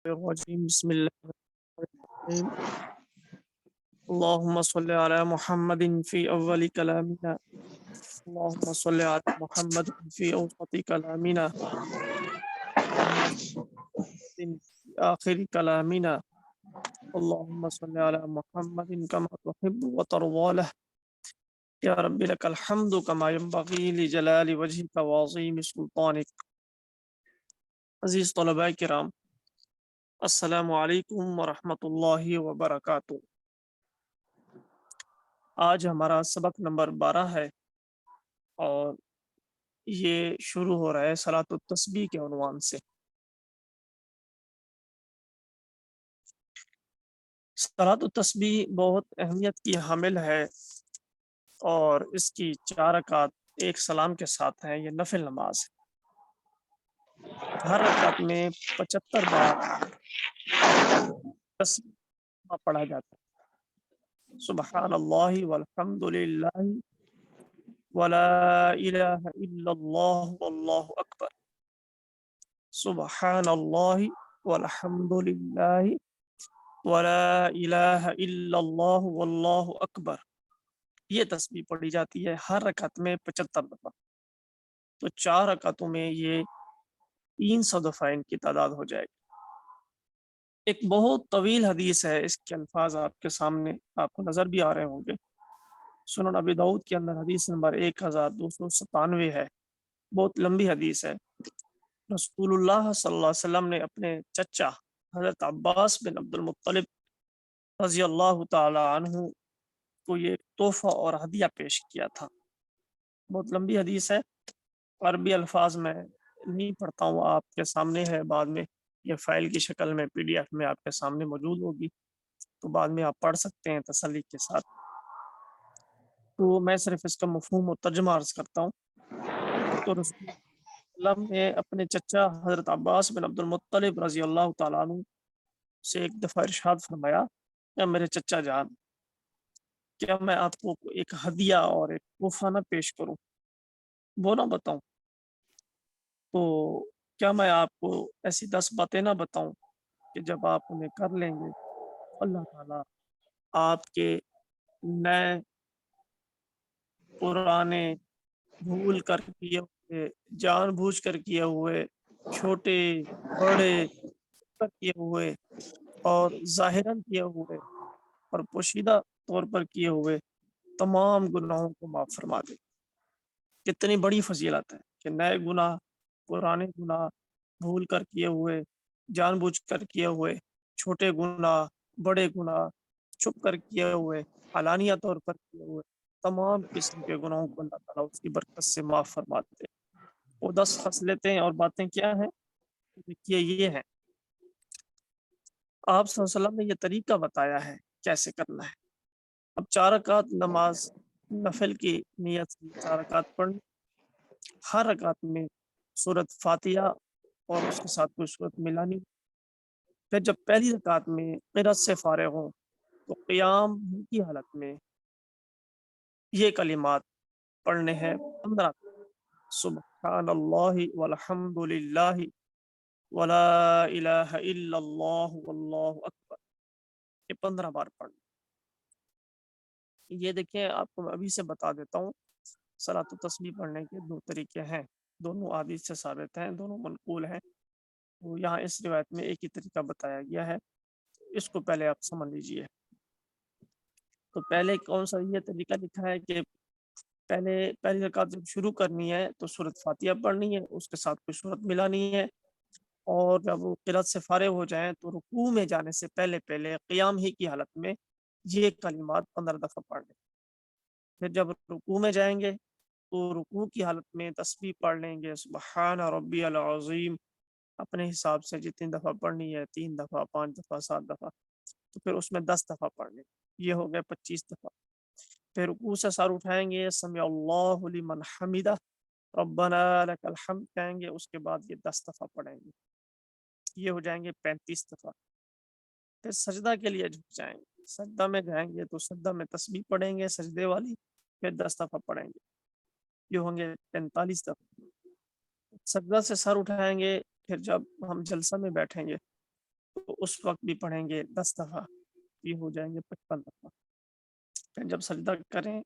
الرجيم بسم الله الرحمن الرحيم اللهم صل على محمد في أول كلامنا اللهم صل على محمد في أوسط كلامنا اللهم صل على محمد في آخر كلامنا اللهم صل على محمد كما تحب وترضى له يا رب لك الحمد كما ينبغي لجلال وجهك وعظيم سلطانك. عزیز طلباء کرام، السلام علیکم ورحمۃ اللہ وبرکاتہ۔ آج ہمارا سبق نمبر 12 ہے اور یہ شروع ہو رہا ہے صلاۃ التسبیح کے عنوان سے۔ صلاۃ التسبیح بہت اہمیت کی حامل ہے اور اس کی 4 رکعات ایک سلام کے ساتھ ہیں۔ یہ نفل نماز ہے۔ ہر رکعت میں 75 بار تسبیح پڑھا جاتا ہے۔ سبحان اللہ والحمد للہ ولا الہ الا اللہ واللہ اکبر، سبحان اللہ والحمد للہ ولا الہ الا اللہ واللہ اکبر۔ یہ تسبیح پڑھی جاتی ہے ہر رکعت میں 75 دفعہ، تو 4 رکعتوں میں یہ 300 دفعہ ان کی تعداد ہو جائے گی۔ ایک بہت طویل حدیث ہے، اس کے الفاظ آپ کے سامنے آپ کو نظر بھی آ رہے ہوں گے۔ سنن ابی داؤد کے اندر حدیث نمبر 1297 ہے، بہت لمبی حدیث ہے۔ رسول اللہ صلی اللہ علیہ وسلم نے اپنے چچا حضرت عباس بن عبد المطلب رضی اللہ تعالی عنہ کو یہ تحفہ اور ہدیہ پیش کیا تھا۔ بہت لمبی حدیث ہے، عربی الفاظ میں نہیں پڑھتا ہوں، آپ کے سامنے ہے، بعد میں یہ فائل کی شکل میں PDF میں آپ کے سامنے موجود ہوگی، تو بعد میں آپ پڑھ سکتے ہیں تسلی کے ساتھ۔ تو میں صرف اس کا مفہوم و ترجمہ عرض کرتا ہوں۔ تو رسول اللہ نے اپنے چچا حضرت عباس بن عبد المطلب رضی اللہ تعالیٰ عنہ سے ایک دفعہ ارشاد فرمایا کہ میرے چچا جان، کیا میں آپ کو ایک ہدیہ اور ایک تحفہ نہ پیش کروں، وہ نہ بتاؤں؟ تو کیا میں آپ کو ایسی 10 باتیں نہ بتاؤں کہ جب آپ انہیں کر لیں گے اللہ تعالیٰ آپ کے نئے پرانے بھول کر کیے ہوئے، جان بوجھ کر کیے ہوئے، چھوٹے بڑے کیے ہوئے اور ظاہراً کیے ہوئے اور پوشیدہ طور پر کیے ہوئے تمام گناہوں کو معاف فرما دے۔ کتنی بڑی فضیلت ہے کہ نئے گناہ، پرانے گناہ، بھول کر کیے ہوئے، جان بوجھ کر کیے ہوئے، چھوٹے گناہ، بڑے گناہ، چھپ کر کیے ہوئے، علانیہ طور پر کیے ہوئے تمام قسم کے گناہوں کو اللہ تعالیٰ اس کی برکت سے معاف فرما دیتے ہیں۔ وہ 10 خصلتیں اور باتیں کیا ہیں؟ دیکھیے یہ ہیں، آپ صلی اللہ علیہ وسلم نے یہ طریقہ بتایا ہے کیسے کرنا ہے۔ اب 4 رکعت نماز نفل کی نیت سے 4 رکعت پڑھنی، ہر رکعت میں سورۃ فاتحہ اور اس کے ساتھ کوئی سورت ملانی۔ پھر جب پہلی رکعت میں قرأت سے فارغ ہوں تو قیام کی حالت میں یہ کلمات پڑھنے ہیں 15، سبحان اللہ والحمد للہ ولا الہ الا اللہ واللہ اکبر، یہ 15 بار پڑھنا۔ یہ دیکھیں، آپ کو میں ابھی سے بتا دیتا ہوں، صلاۃ التسبیح پڑھنے کے 2 طریقے ہیں، دونوں حدیث سے ثابت ہیں، دونوں منقول ہیں۔ تو یہاں اس روایت میں ایک ہی طریقہ بتایا گیا ہے، اس کو پہلے آپ سمجھ لیجئے۔ تو پہلے کون سا یہ طریقہ لکھا ہے کہ پہلی رکعت جب شروع کرنی ہے تو سورۃ فاتحہ پڑھنی ہے، اس کے ساتھ کوئی سورت ملانی ہے، اور جب وہ قرأت سے فارغ ہو جائیں تو رکوع میں جانے سے پہلے قیام ہی کی حالت میں یہ کلمات 15 دفعہ پڑھنے۔ پھر جب رکوع میں جائیں گے تو رکوع کی حالت میں تسبیح پڑھ لیں گے، سبحان ربی العظیم، اپنے حساب سے جتنی دفعہ پڑھنی ہے، 3 دفعہ، 5 دفعہ، 7 دفعہ، تو پھر اس میں 10 دفعہ پڑھنے، یہ ہو گئے 25 دفعہ۔ پھر رکوع سے سر اٹھائیں گے، سمع اللہ لمن حمدہ، ربنا لک الحمد کہیں گے، اس کے بعد یہ 10 دفعہ پڑھیں گے، یہ ہو جائیں گے 35 دفعہ۔ پھر سجدہ کے لیے جھک جائیں گے، سجدہ میں جائیں گے تو سجدہ میں تسبیح پڑھیں گے سجدے والی، پھر 10 دفعہ پڑھیں گے، یہ ہوں گے 45 دفعہ۔ سجدہ سے سر اٹھائیں گے، پھر جب ہم جلسہ میں بیٹھیں گے تو اس وقت بھی پڑھیں گے 10 دفعہ، یہ ہو جائیں گے 55 دفعہ۔ پھر جب سجدہ کریں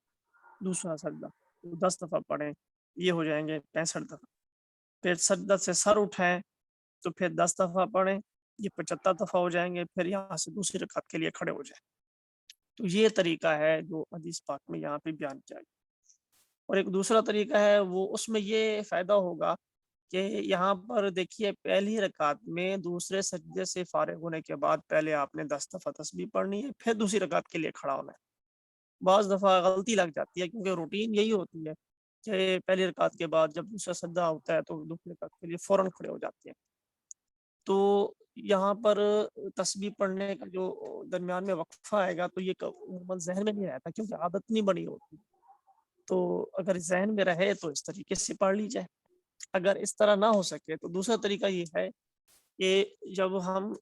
دوسرا سجدہ تو 10 دفعہ پڑھیں، یہ ہو جائیں گے 65 دفعہ۔ پھر سجدہ سے سر اٹھائیں تو پھر 10 دفعہ پڑھیں، یہ 75 دفعہ ہو جائیں گے۔ پھر یہاں سے دوسری رکعت کے لیے کھڑے ہو جائیں۔ تو یہ طریقہ ہے جو حدیث پاک میں یہاں پہ بیان کیا گیا۔ اور ایک دوسرا طریقہ ہے وہ اس میں یہ فائدہ ہوگا کہ یہاں پر دیکھیے پہلی رکعت میں دوسرے سجدے سے فارغ ہونے کے بعد پہلے آپ نے 10 دفعہ تسبیح پڑھنی ہے، پھر دوسری رکعت کے لیے کھڑا ہونا ہے۔ بعض دفعہ غلطی لگ جاتی ہے کیونکہ روٹین یہی ہوتی ہے کہ پہلی رکعت کے بعد جب دوسرا سجدہ ہوتا ہے تو دوسری رکعت کے لیے فوراً کھڑے ہو جاتے ہیں۔ تو یہاں پر تسبیح پڑھنے کا جو درمیان میں وقفہ آئے گا تو یہ عموماً ذہن میں نہیں رہتا کیونکہ عادت نہیں بنی ہوتی۔ تو اگر ذہن میں رہے تو اس طریقے سے پڑھ لی جائے۔ اگر اس طرح نہ ہو سکے تو دوسرا طریقہ یہ ہے کہ جب ہم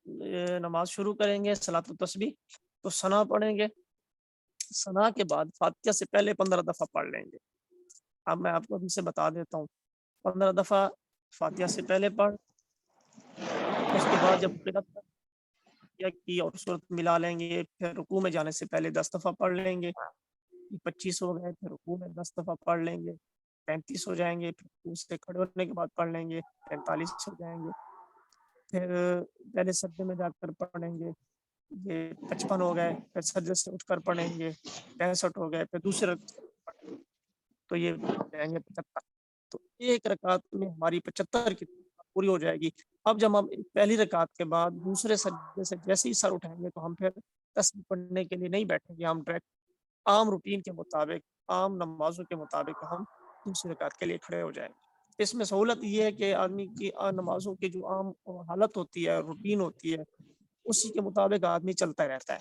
نماز شروع کریں گے صلاۃ التسبیح تو ثنا پڑھیں گے، ثنا کے بعد فاتحہ سے پہلے 15 دفعہ پڑھ لیں گے۔ اب میں آپ کو ابھی سے بتا دیتا ہوں، 15 دفعہ فاتحہ سے پہلے پڑھ، اس کے بعد جب قرات کی اور صورت ملا لیں گے، پھر رکوع میں جانے سے پہلے 10 دفعہ پڑھ لیں گے، 25 ہو گئے، پھر رکوع میں 10 دفعہ پڑھ لیں گے، 35 ہو جائیں گے، پھر اس سے کھڑے ہونے کے بعد پڑھ لیں گے، 45 ہو جائیں گے، پھر پہلے سجدے میں جا کر پڑھیں گے، یہ 55 ہو گئے، پھر سجدے سے اٹھ کر پڑھیں گے، 65 ہو گئے، پھر دوسرے تو یہ جائیں گے 75۔ تو ایک رکعت میں ہماری 75 کی پوری ہو جائے گی۔ اب جب ہم پہلی رکعت کے بعد دوسرے سجدے سے جیسے ہی سر اٹھائیں گے تو ہم پھر تسبیح پڑھنے کے لیے نہیں بیٹھیں گے، ہم ڈائریکٹ عام روٹین کے مطابق، عام نمازوں کے مطابق ہم دوسری رکعت کے لیے کھڑے ہو جائیں گے۔ اس میں سہولت یہ ہے کہ آدمی کی نمازوں کی جو عام حالت ہوتی ہے، روٹین ہوتی ہے، اسی کے مطابق آدمی چلتا رہتا ہے۔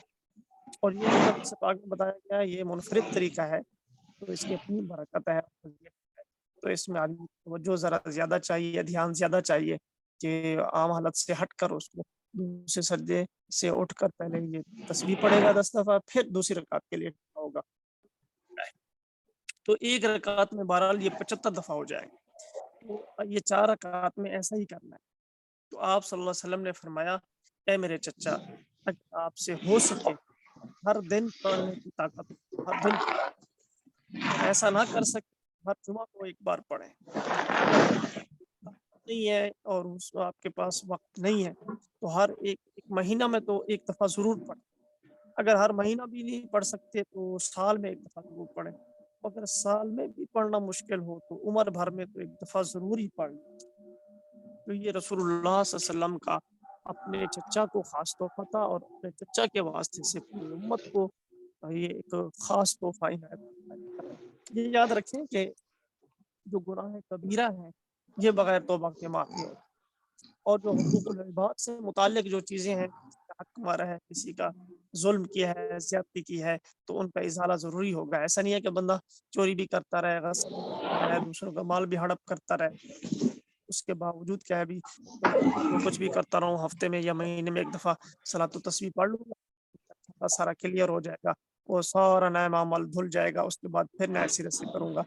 اور یہ جو حدیث پاک میں بتایا گیا ہے یہ منفرد طریقہ ہے، تو اس کی اپنی برکت ہے۔ تو اس میں آدمی توجہ ذرا زیادہ چاہیے، دھیان زیادہ چاہیے کہ عام حالت سے ہٹ کر اس کو دوسرے سجدے سے اٹھ کر پہلے یہ تسبیح پڑھے گا 10 دفعہ، پھر دوسری رکعت کے لیے کھڑا ہوگا۔ تو ایک رکعت میں بہرحال یہ 75 دفعہ ہو جائے گا۔ تو یہ 4 رکعت میں ایسا ہی کرنا ہے۔ تو آپ صلی اللہ علیہ وسلم نے فرمایا، اے میرے چچا، اگر آپ سے ہو سکے ہر دن پڑھنے کی طاقت ہر دن اور ایسا نہ کر سکے ہر جمعہ کو ایک بار پڑھیں۔ اگر نہیں ہے اور آپ کے پاس وقت نہیں ہے تو ہر ایک مہینہ میں تو ایک دفعہ ضرور پڑھیں۔ اگر ہر مہینہ بھی نہیں پڑھ سکتے تو سال میں ایک دفعہ ضرور پڑھیں۔ اگر سال میں بھی پڑھنا مشکل ہو تو عمر بھر میں تو ایک دفعہ ضرور ہی پڑھ لیں۔ تو یہ رسول اللہ صلی اللہ علیہ وسلم کا اپنے چچا کو خاص تحفہ تھا اور اپنے چچا کے واسطے سے پوری امت کو یہ ایک خاص تحفہ عنایت۔ یہ یاد رکھیں کہ جو گناہ کبیرہ ہیں یہ بغیر توبہ کے معاف نہیں ہوتے، اور جو حقوق العباد سے متعلق جو چیزیں ہیں، کسی کا حق مارا ہے، کسی کا ظلم کیا ہے، زیادتی کی ہے، تو ان کا ازالہ ضروری ہوگا۔ ایسا نہیں ہے کہ بندہ چوری بھی کرتا رہے، غصب بھی کرتا رہے، دوسروں کا مال بھی ہڑپ کرتا رہے، اس کے باوجود کیا ہے بھی جو کچھ بھی کرتا رہوں، ہفتے میں یا مہینے میں ایک دفعہ صلاۃ التسبیح پڑھ لوں گا، سارا کلیئر ہو جائے گا، وہ سارا نیا معامل دھل جائے گا، اس کے بعد پھر نئے سرے سے کروں گا۔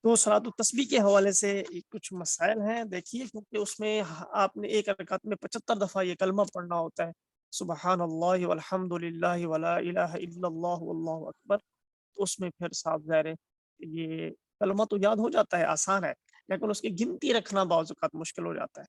تو صلاۃ التسبیح کے حوالے سے کچھ مسائل ہیں، دیکھیے، کیونکہ اس میں آپ نے ایک رکعت میں 75 دفعہ یہ کلمہ پڑھنا ہوتا ہے، سبحان اللہ والحمد للہ ولا الہ الا اللہ واللہ اکبر۔ تو اس میں پھر صاف ظاہر ہے یہ کلمہ تو یاد ہو جاتا ہے، آسان ہے، لیکن اس کی گنتی رکھنا بعض اوقات مشکل ہو جاتا ہے۔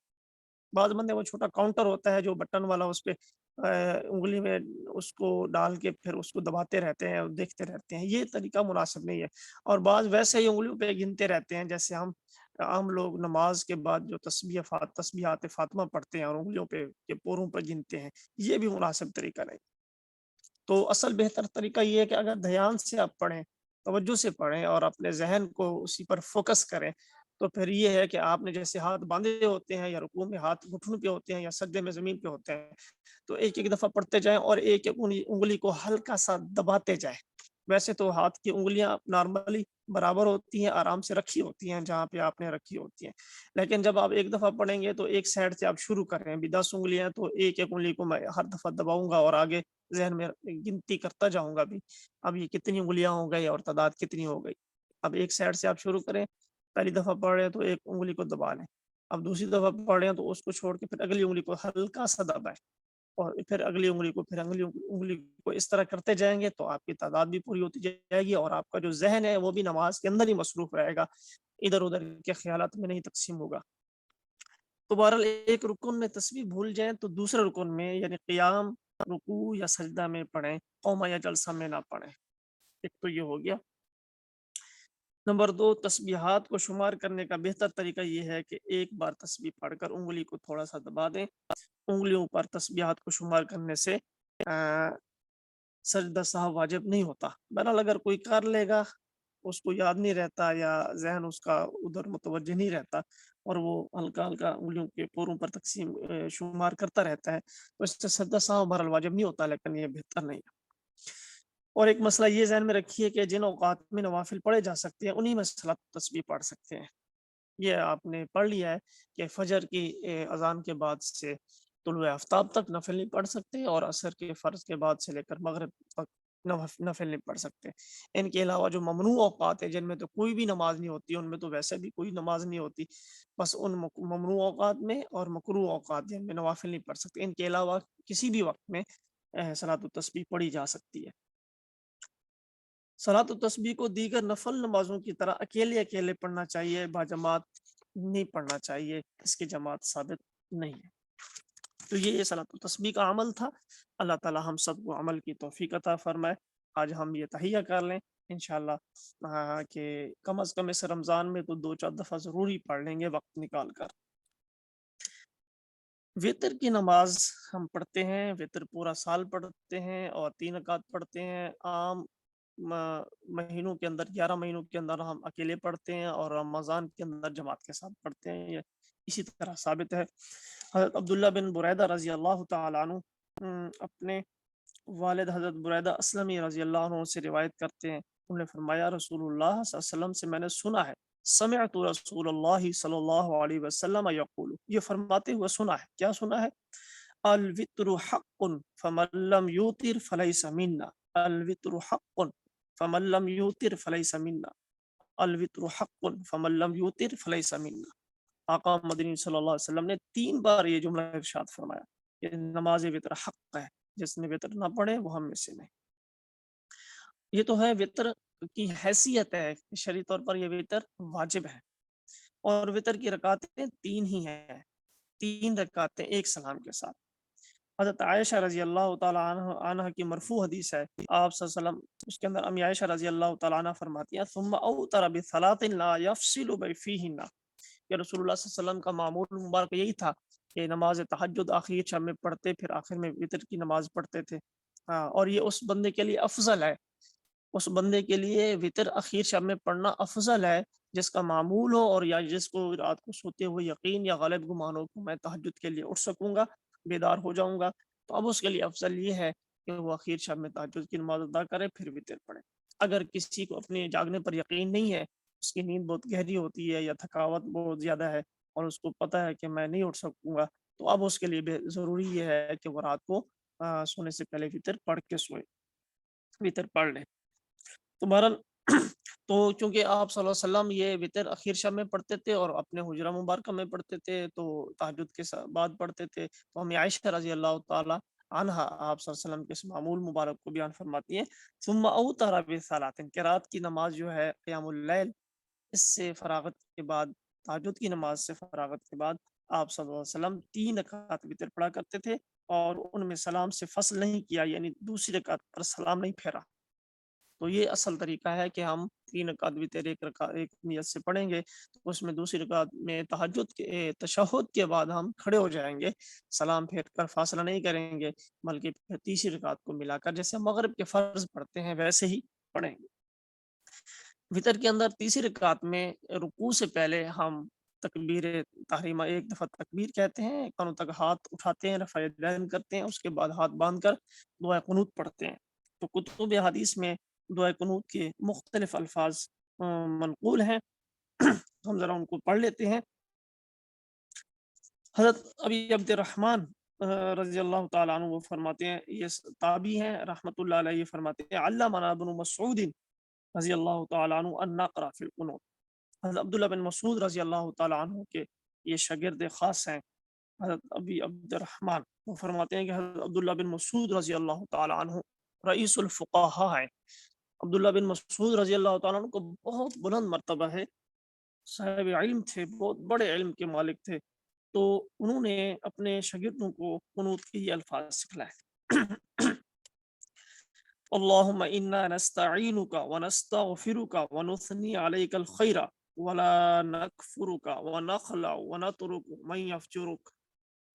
بعض بندے وہ چھوٹا کاؤنٹر ہوتا ہے جو بٹن والا، اس پہ انگلی میں اس کو ڈال کے پھر اس کو دباتے رہتے ہیں اور دیکھتے رہتے ہیں، یہ طریقہ مناسب نہیں ہے۔ اور بعض ویسے ہی انگلیوں پہ گنتے رہتے ہیں، جیسے ہم عام لوگ نماز کے بعد جو تسبیحات فاطمہ پڑھتے ہیں اور انگلیوں پہ کے پوروں پہ گنتے ہیں، یہ بھی مناسب طریقہ نہیں۔ تو اصل بہتر طریقہ یہ ہے کہ اگر دھیان سے آپ پڑھیں، توجہ سے پڑھیں اور اپنے ذہن کو اسی پر فوکس کریں، تو پھر یہ ہے کہ آپ نے جیسے ہاتھ باندھے ہوتے ہیں یا رکوع میں ہاتھ گھٹنوں پہ ہوتے ہیں یا سجدے میں زمین پہ ہوتے ہیں، تو ایک ایک دفعہ پڑھتے جائیں اور ایک ایک انگلی کو ہلکا سا دباتے جائیں۔ ویسے تو ہاتھ کی انگلیاں نارملی برابر ہوتی ہیں، آرام سے رکھی ہوتی ہیں جہاں پہ آپ نے رکھی ہوتی ہیں، لیکن جب آپ ایک دفعہ پڑھیں گے تو ایک سائڈ سے آپ شروع کریں بھی 10 انگلیاں، تو ایک ایک انگلی کو میں ہر دفعہ دباؤں گا اور آگے ذہن میں گنتی کرتا جاؤں گا بھی اب یہ کتنی انگلیاں ہو گئی اور تعداد کتنی ہو گئی۔ اب ایک سائڈ سے آپ شروع کریں، پہلی دفعہ پڑھ رہے ہیں تو ایک انگلی کو دبا لیں، اب دوسری دفعہ پڑھ رہے ہیں تو اس کو چھوڑ کے پھر اگلی انگلی کو ہلکا سا دبائیں، اور پھر اگلی انگلی کو، پھر اگلی انگلی کو، اس طرح کرتے جائیں گے تو آپ کی تعداد بھی پوری ہوتی جائے گی، اور آپ کا جو ذہن ہے وہ بھی نماز کے اندر ہی مصروف رہے گا، ادھر ادھر کے خیالات میں نہیں تقسیم ہوگا۔ تو بہرحال ایک رکن میں تسبیح بھول جائیں تو دوسرے رکن میں یعنی قیام، رکوع یا سجدہ میں پڑھیں، قوما یا جلسہ میں نہ پڑھیں۔ ایک تو یہ ہو گیا۔ نمبر 2، تسبیحات کو شمار کرنے کا بہتر طریقہ یہ ہے کہ ایک بار تسبیح پڑھ کر انگلی کو تھوڑا سا دبا دیں۔ انگلیوں پر تسبیحات کو شمار کرنے سے سجدہ سہو واجب نہیں ہوتا۔ بہرحال اگر کوئی کر لے گا، اس کو یاد نہیں رہتا یا ذہن اس کا ادھر متوجہ نہیں رہتا اور وہ ہلکا ہلکا انگلیوں کے پوروں پر تقسیم شمار کرتا رہتا ہے تو اس سے سجدہ سہو بہرحال واجب نہیں ہوتا، لیکن یہ بہتر نہیں ہے۔ اور ایک مسئلہ یہ ذہن میں رکھیے کہ جن اوقات میں نوافل پڑھے جا سکتے ہیں انہی میں صلاۃ تسبیح پڑھ سکتے ہیں۔ یہ آپ نے پڑھ لیا ہے کہ فجر کی اذان کے بعد سے طلوع آفتاب تک نفل نہیں پڑھ سکتے، اور عصر کے فرض کے بعد سے لے کر مغرب تک نفل نہیں پڑھ سکتے۔ ان کے علاوہ جو ممنوع اوقات ہیں جن میں تو کوئی بھی نماز نہیں ہوتی، ان میں تو ویسے بھی کوئی نماز نہیں ہوتی، بس ان ممنوع اوقات میں اور مکروہ اوقات جن میں نوافل نہیں پڑھ سکتے، ان کے علاوہ کسی بھی وقت میں صلاۃ التسبیح پڑھی جا سکتی ہے۔ صلاۃ التسبیح کو دیگر نفل نمازوں کی طرح اکیلے اکیلے پڑھنا چاہیے، باجماعت نہیں پڑھنا چاہیے، اس کی جماعت ثابت نہیں ہے۔ تو یہ صلاۃ التسبیح کا عمل تھا۔ اللہ تعالی ہم سب کو عمل کی توفیق عطا فرمائے۔ آج ہم یہ تہیہ کر لیں انشاءاللہ کہ کم از کم اس رمضان میں تو 2-4 دفعہ ضروری پڑھ لیں گے وقت نکال کر۔ وتر کی نماز ہم پڑھتے ہیں، وتر پورا سال پڑھتے ہیں اور 3 رکعت پڑھتے ہیں۔ عام مہینوں کے اندر، 11 مہینوں کے اندر ہم اکیلے پڑھتے ہیں اور رمضان کے اندر جماعت کے ساتھ پڑھتے ہیں، یہ اسی طرح ثابت ہے۔ حضرت عبداللہ بن بریدہ رضی اللہ تعالیٰ عنہ اپنے والد حضرت بریدہ اسلمی رضی اللہ عنہ سے روایت کرتے ہیں، انہوں نے فرمایا رسول اللہ صلی اللہ علیہ وسلم سے میں نے سنا ہے، سمعت رسول اللہ صلی اللہ علیہ وسلم یقول، یہ فرماتے ہوئے سنا ہے، کیا سنا ہے؟ الوتر حق فمن لم یوتر فلیس منا، الوتر حق فمن لم یوتر فلیس منا، الوتر حق فمن لم یوتر فلیس منا۔ آقا مدنی صلی اللہ علیہ وسلم نے 3 بار یہ جملہ ارشاد فرمایا کہ نماز وتر حق ہے، جس نے وتر نہ پڑھے وہ ہم میں سے نہیں۔ یہ تو ہے وتر کی حیثیت ہے، شرعی طور پر یہ وتر واجب ہے، اور وتر کی رکعتیں 3 ہی ہیں، 3 رکعتیں ایک سلام کے ساتھ۔ حضرت عائشہ رضی اللہ تعالیٰ عنہ کی مرفوع حدیث ہے، آپ صلی اللہ علیہ وسلم اس کے اندر امی عائشہ رضی اللہ تعالیٰ عنہ فرماتی ہیں ثم اوتر بثلاث لا يفصل فیہن، کہ رسول اللہ صلی اللہ علیہ وسلم کا معمول مبارک یہی تھا کہ نماز تہجد آخری شب میں پڑھتے، پھر آخر میں وتر کی نماز پڑھتے تھے۔ اور یہ اس بندے کے لیے افضل ہے، اس بندے کے لیے وتر اخیر شب میں پڑھنا افضل ہے جس کا معمول ہو، اور یا جس کو رات کو سوتے ہوئے یقین یا غالب گمان ہو کہ میں تہجد کے لیے اٹھ سکوں گا، بیدار ہو جاؤں گا، تو اب اس کے لیے افضل یہ ہے کہ وہ اخیر شب میں تہجد کی نماز ادا کرے پھر وتر پڑھے۔ اگر کسی کو اپنے جاگنے پر یقین نہیں ہے، اس کی نیند بہت گہری ہوتی ہے یا تھکاوٹ بہت زیادہ ہے اور اس کو پتہ ہے کہ میں نہیں اٹھ سکوں گا، تو اب اس کے لیے ضروری یہ ہے کہ وہ رات کو سونے سے پہلے وتر پڑھ کے سوئے، وتر پڑھ لے۔ تو بہرحال تو چونکہ آپ صلی اللہ علیہ وسلم یہ وتر اخیر شب میں پڑھتے تھے اور اپنے حجرہ مبارکہ میں پڑھتے تھے، تو تہجد کے بعد پڑھتے تھے، تو ہم عائشہ رضی اللہ تعالی عنہ آپ صلی اللہ علیہ وسلم کے اس معمول مبارک کو بیان فرماتی ہیں ثم اوتر بصلاۃ، کہ رات کی نماز جو ہے قیام اللیل، اس سے فراغت کے بعد، تہجد کی نماز سے فراغت کے بعد آپ صلی اللہ علیہ وسلم 3 رکعت وتر پڑھا کرتے تھے اور ان میں سلام سے فصل نہیں کیا، یعنی دوسری رکعت پر سلام نہیں پھیرا۔ تو یہ اصل طریقہ ہے کہ ہم 3 رکعت وتر ایک نیت سے پڑھیں گے، تو اس میں دوسری رکعت میں تہجد کے تشہد کے بعد ہم کھڑے ہو جائیں گے، سلام پھیر کر فاصلہ نہیں کریں گے، بلکہ پھر تیسری رکعت کو ملا کر جیسے مغرب کے فرض پڑھتے ہیں ویسے ہی پڑھیں گے۔ وتر کے اندر تیسری رکعت میں رکوع سے پہلے ہم تکبیر تحریمہ، ایک دفعہ تکبیر کہتے ہیں، کانوں تک ہاتھ اٹھاتے ہیں، رفع یدین کرتے ہیں، اس کے بعد ہاتھ باندھ کر دعا قنوت پڑھتے ہیں۔ تو کتب حدیث میں دعا قنوت کے مختلف الفاظ منقول ہیں، ہم ذرا ان کو پڑھ لیتے ہیں۔ حضرت ابی عبد الرحمن رضی اللہ تعالیٰ عنہ وہ فرماتے ہیں، یہ تابعی ہیں رحمۃ اللہ علیہ، فرماتے ہیں علمنا ابن مسعود رضی اللہ تعالیٰ عنہ ان نقرأ فی القنوت، حضرت عبداللہ بن مسعود رضی اللہ تعالیٰ عنہ کے یہ شاگرد خاص ہیں حضرت ابی عبد الرحمن، وہ فرماتے ہیں کہ حضرت عبداللہ بن مسعود رضی اللہ تعالی عنہ رئیس الفقہاء ہیں۔ عبداللہ بن مسعود رضی اللہ تعالیٰ عنہ کو بہت بلند مرتبہ ہے، صاحب علم تھے، بہت بڑے علم کے مالک تھے، تو انہوں نے اپنے شاگردوں کو قنوت کے یہ الفاظ سکھلائے۔ اللهم إنا نستعينك ونستغفرك ونثني عليك الخير ولا نكفرك ونخلع ونترك من يفجرك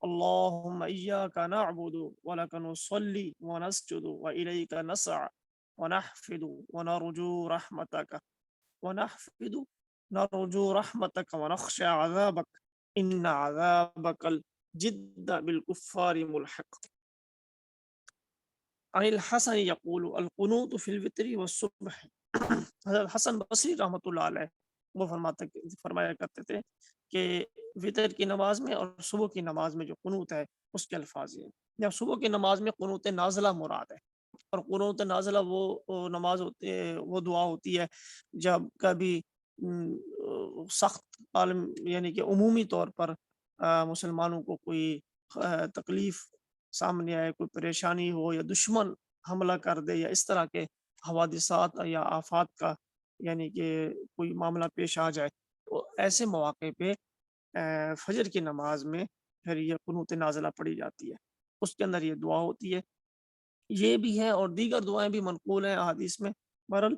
اللهم إياك نعبد ولك نصلي ونسجد وإليك نسعى ونحفد ونرجو رحمتك ونخشى عذابك إن عذابك الجد بالكفار ملحق عن الحسن يقول القنوت في الوتر والصبح۔ حضرت حسن بصری رحمۃ اللہ علیہ وہ فرمایا کرتے تھے کہ وطر کی نماز میں اور صبح کی نماز میں جو قنوت ہے اس کے الفاظ یہ، جب صبح کی نماز میں قنوت نازلہ مراد ہے، اور قنوت نازلہ وہ نماز ہوتی ہے، وہ دعا ہوتی ہے جب کبھی سخت عالم یعنی کہ عمومی طور پر مسلمانوں کو کوئی تکلیف سامنے آئے، کوئی پریشانی ہو یا دشمن حملہ کر دے یا اس طرح کے حوادثات یا آفات کا یعنی کہ کوئی معاملہ پیش آ جائے، تو ایسے مواقع پہ فجر کی نماز میں پھر یہ قنوت نازلہ پڑھی جاتی ہے، اس کے اندر یہ دعا ہوتی ہے، یہ بھی ہے اور دیگر دعائیں بھی منقول ہیں احادیث میں۔ بہرحال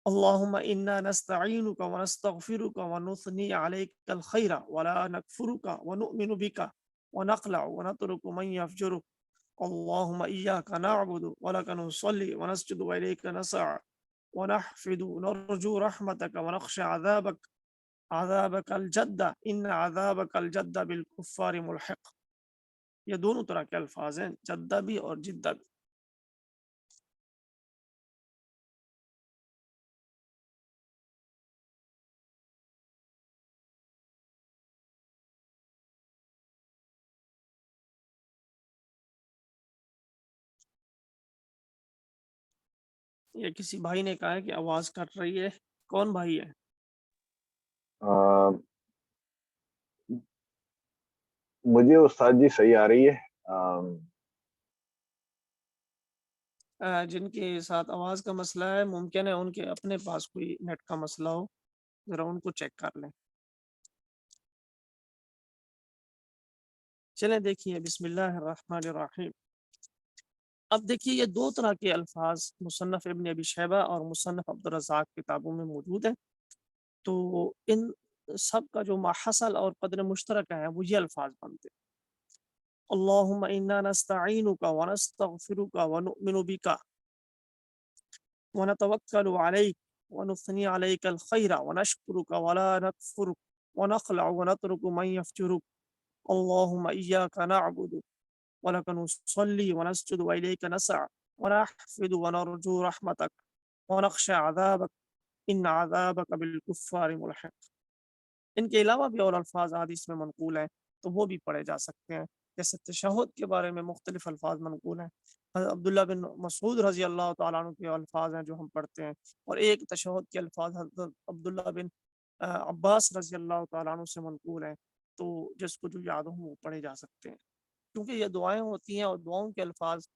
اللهم إنا نستعينك ونستغفرك ونثني عليك الخير ولا نكفرك ونؤمن بك ونخلع ونترك من يفجرك اللهم إياك نعبد ولك نصلي ونسجد وإليك نسعى ونحفد نرجو رحمتك ونخشى عذابك الجد إن عذابك الجد بالكفار ملحق۔ یہ دونوں طرح کے الفاظ ہیں، جدہ بھی اور جدہ بھی۔ یہ کسی بھائی نے کہا ہے کہ آواز کٹ رہی ہے، کون بھائی ہے؟ مجھے استاد جی صحیح آ رہی ہے۔ جن کے ساتھ آواز کا مسئلہ ہے ممکن ہے ان کے اپنے پاس کوئی نیٹ کا مسئلہ ہو، ذرا ان کو چیک کر لیں۔ چلیں دیکھیے، بسم اللہ الرحمن الرحیم۔ اب دیکھیے یہ دو طرح کے الفاظ مصنف ابن ابی شیبہ اور مصنف عبدالرزاق کتابوں میں موجود ہیں، تو ان سب کا جو محصل اور قدر مشترکہ ہے وہ یہ الفاظ بنتے ہیں۔ اللہم انا نستعینک ونستغفرک ونؤمن بک ونتوکل علیک ونثنی علیک الخیر ونشکرک ولا نکفرک ونخلع ونترک من یفجرک اللہم ایاک نعبد ولک نصلی ونسجد وإلیک نسعى ونحفد ونرجو رحمتک ونخشى عذابک ان عذابک بالکفار ملحق۔ ان کے علاوہ بھی اور الفاظ حدیث میں منقول ہیں تو وہ بھی پڑھے جا سکتے ہیں، جیسے تشہد کے بارے میں مختلف الفاظ منقول ہیں۔ حضرت عبداللہ بن مسعود رضی اللہ تعالیٰ عنہ کے الفاظ ہیں جو ہم پڑھتے ہیں، اور ایک تشہد کے الفاظ حضرت عبداللہ بن عباس رضی اللہ تعالیٰ عنہ سے منقول ہیں، تو جس کو جو یاد ہوں وہ پڑھے جا سکتے ہیں، کیونکہ یہ دعائیں ہوتی ہیں اور دعاؤں کے الفاظ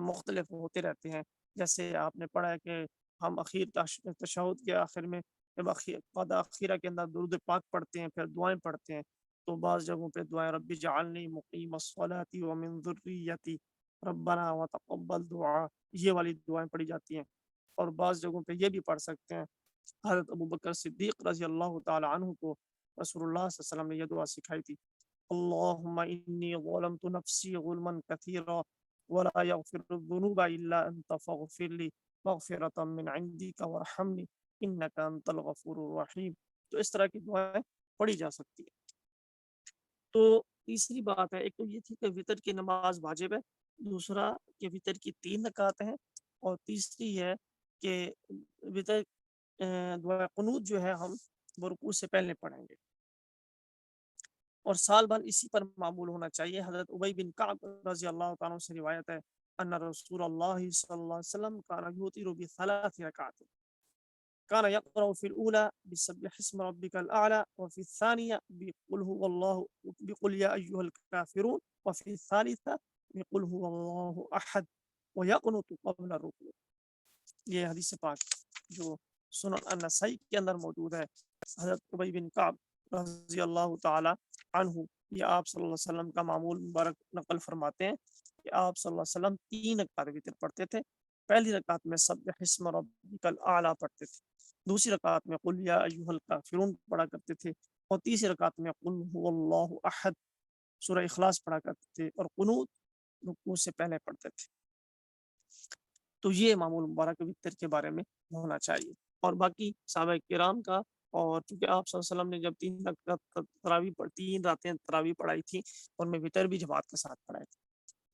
مختلف ہوتے رہتے ہیں۔ جیسے آپ نے پڑھا ہے کہ ہم تشہد کے آخر میں جب اخیرہ کے اندر درود پاک پڑھتے ہیں، پھر دعائیں پڑھتے ہیں، تو بعض جگہوں پہ دعائیں رب جعلنی مقیم الصلاۃ ومن ذریتی ربنا وتقبل دعا، یہ والی دعائیں پڑھی جاتی ہیں، اور بعض جگہوں پہ یہ بھی پڑھ سکتے ہیں۔ حضرت ابوبکر صدیق رضی اللہ تعالی عنہ کو رسول اللہ صلی اللہ علیہ وسلم نے یہ دعا سکھائی تھی، اللہم انی ظلمت نفسی ظلما کثیرا ولا یغفر الذنوب الا انت فاغفر لی مغفرۃ من عندک وارحمنی انک انت الغفور الرحیم۔ تو اس طرح کی دعائیں پڑھی جا سکتی ہے۔ تو تیسری بات ہے، ایک تو یہ تھی کہ وطر کی نماز واجب ہے، دوسرا کہ وطر کی 3 رکعت ہیں، اور تیسری ہے کہ وطر دعا قنوت جو ہے ہم رکوع سے پہلے پڑھیں گے، اور سال بھر اسی پر معمول ہونا چاہیے۔ حضرت ابی بن کعب رضی اللہ تعالیٰ عنہ سے روایت ہے ان رسول اللہ صلی اللہ علیہ وسلم کان یوتر بثلاث رکعات، كان يقرأ في الأولى بسبح اسم ربك الأعلى، وفي الثانية بقل هو الله، بقل يا أيها الكافرون، وفي الثالثة بقل هو الله أحد، ويقنط قبل الركوع. یہ حدیث پاک جو سنن النسائی کے اندر موجود ہے، حضرت ابی بن کعب رضی اللہ تعالی عنہ یہ آپ صلی اللہ علیہ وسلم کا معمول مبارک نقل فرماتے ہیں کہ آپ صلی اللہ علیہ وسلم 3 رکعت وتر پڑھتے تھے۔ پہلی رکعت میں سبح اسم ربک الاعلی پڑھتے تھے، دوسری رکعت میں قل یا ایھا الکافرون پڑھا کرتے تھے، اور تیسری رکعت میں قل هو اللہ احد سورہ اخلاص پڑھا کرتے تھے، اور قنوت رکوع سے پہلے پڑھتے تھے۔ تو یہ معمول مبارک وتر کے بارے میں ہونا چاہیے۔ اور باقی صحابہ کرام کا، اور چونکہ آپ صلی اللہ علیہ وسلم نے جب 3 رکعت تراویح پڑھی، 3 راتیں تراویح پڑھائی تھی، اور میں وتر بھی جماعت کے ساتھ پڑھائے تھے۔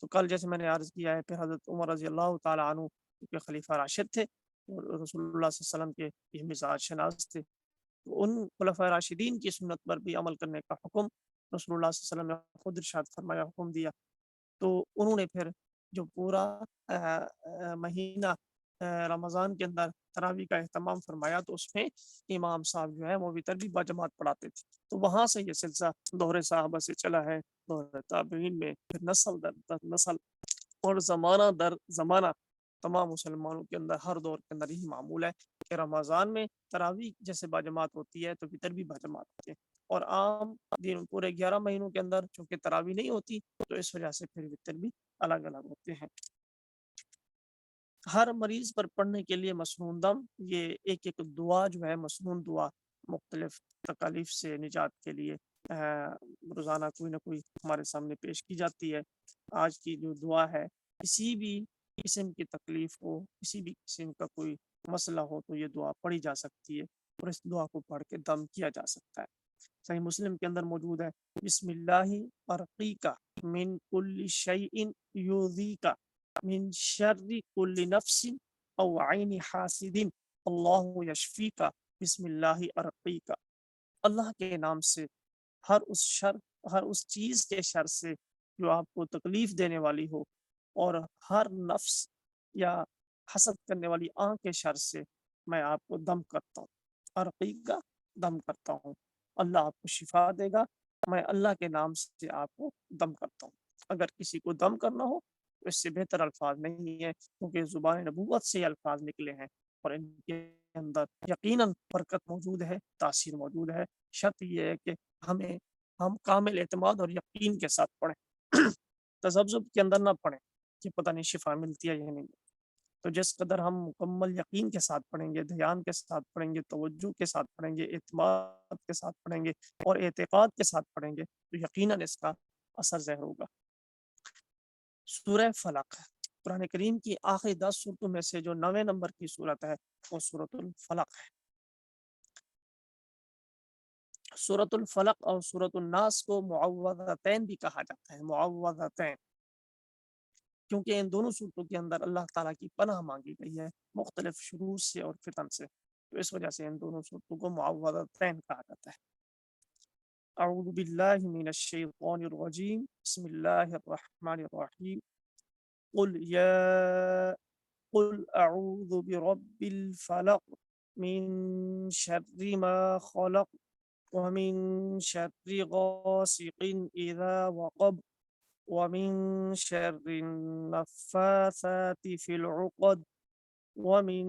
تو کل جیسے میں نے عرض کیا ہے، پھر حضرت عمر رضی اللہ تعالی عنہ کے خلیفہ راشد تھے، اور رسول اللہ صلی اللہ علیہ وسلم کے یہ مزاج شناس تھے، تو ان خلفۂ راشدین کی سنت پر بھی عمل کرنے کا حکم رسول اللہ صلی اللہ علیہ وسلم نے خود ارشاد فرمایا، حکم دیا۔ تو انہوں نے پھر جو پورا مہینہ رمضان کے اندر تراویح کا اہتمام فرمایا، تو اس میں امام صاحب جو ہے وہ وتر بھی باجماعت پڑھاتے تھے۔ تو وہاں سے یہ سلسلہ دور صحابہ سے چلا ہے، دور تابعین میں، پھر نسل در نسل اور زمانہ در زمانہ تمام مسلمانوں کے اندر ہر دور کے اندر یہی معمول ہے کہ رمضان میں تراویح جیسے باجماعت ہوتی ہے تو وتر بھی باجماعت ہوتی ہے، اور عام دن پورے 11 مہینوں کے اندر چونکہ تراویح نہیں ہوتی، تو اس وجہ سے پھر وتر بھی الگ الگ ہوتے ہیں۔ ہر مریض پر پڑھنے کے لیے مسنون دم، یہ ایک دعا جو ہے، مسنون دعا مختلف تکالیف سے نجات کے لیے روزانہ کوئی نہ کوئی ہمارے سامنے پیش کی جاتی ہے۔ آج کی جو دعا ہے، کسی بھی قسم کی تکلیف ہو، کسی بھی قسم کا کوئی مسئلہ ہو، تو یہ دعا پڑھی جا سکتی ہے، اور اس دعا کو پڑھ کے دم کیا جا سکتا ہے۔ صحیح مسلم کے اندر موجود ہے، بسم اللہ ارقیکا من کل شیء یؤذیکا من شر کل نفس او عین حاسد اللہ یشفیکا بسم اللہ ارقیکا۔ اللہ کے نام سے ہر اس چیز کے شر سے جو آپ کو تکلیف دینے والی ہو، اور ہر نفس یا حسد کرنے والی آنکھ کے شر سے میں آپ کو دم کرتا ہوں، ارقیکا دم کرتا ہوں۔ اللہ آپ کو شفا دے گا، میں اللہ کے نام سے آپ کو دم کرتا ہوں۔ اگر کسی کو دم کرنا ہو تو اس سے بہتر الفاظ نہیں ہے، کیونکہ زبان نبوت سے یہ الفاظ نکلے ہیں، اور ان کے اندر یقیناً برکت موجود ہے، تاثیر موجود ہے۔ شرط یہ ہے کہ ہم کامل اعتماد اور یقین کے ساتھ پڑھیں، تذبذب کے اندر نہ پڑھیں کہ پتہ نہیں شفا ملتی ہے یا نہیں۔ تو جس قدر ہم مکمل یقین کے ساتھ پڑھیں گے، دھیان کے ساتھ پڑھیں گے، توجہ کے ساتھ پڑھیں گے، اعتماد کے ساتھ پڑھیں گے، اور اعتقاد کے ساتھ پڑھیں گے، تو یقیناً اس کا اثر ظاہر ہوگا۔ سورہ فلق قرآن کریم کی آخری 10 سورتوں میں سے جو 9ویں نمبر کی سورت ہے، وہ سورۃ الفلق ہے۔ سورۃ الفلق اور سورۃ الناس کو معوذتین بھی کہا جاتا ہے، معوذتین، کیونکہ ان دونوں صورتوں کے اندر اللہ تعالیٰ کی پناہ مانگی گئی ہے مختلف شرور سے اور فتن سے، تو اس وجہ سے ان دونوں صورتوں کو معوذتین کہا جاتا ہے۔ اعوذ باللہ من الشیطان الرجیم، بسم اللہ الرحمن الرحیم، قل اعوذ برب الفلق من شر ما خلق ومن شر غاسق اذا وقب ومن شر النفاثات في العقد ومن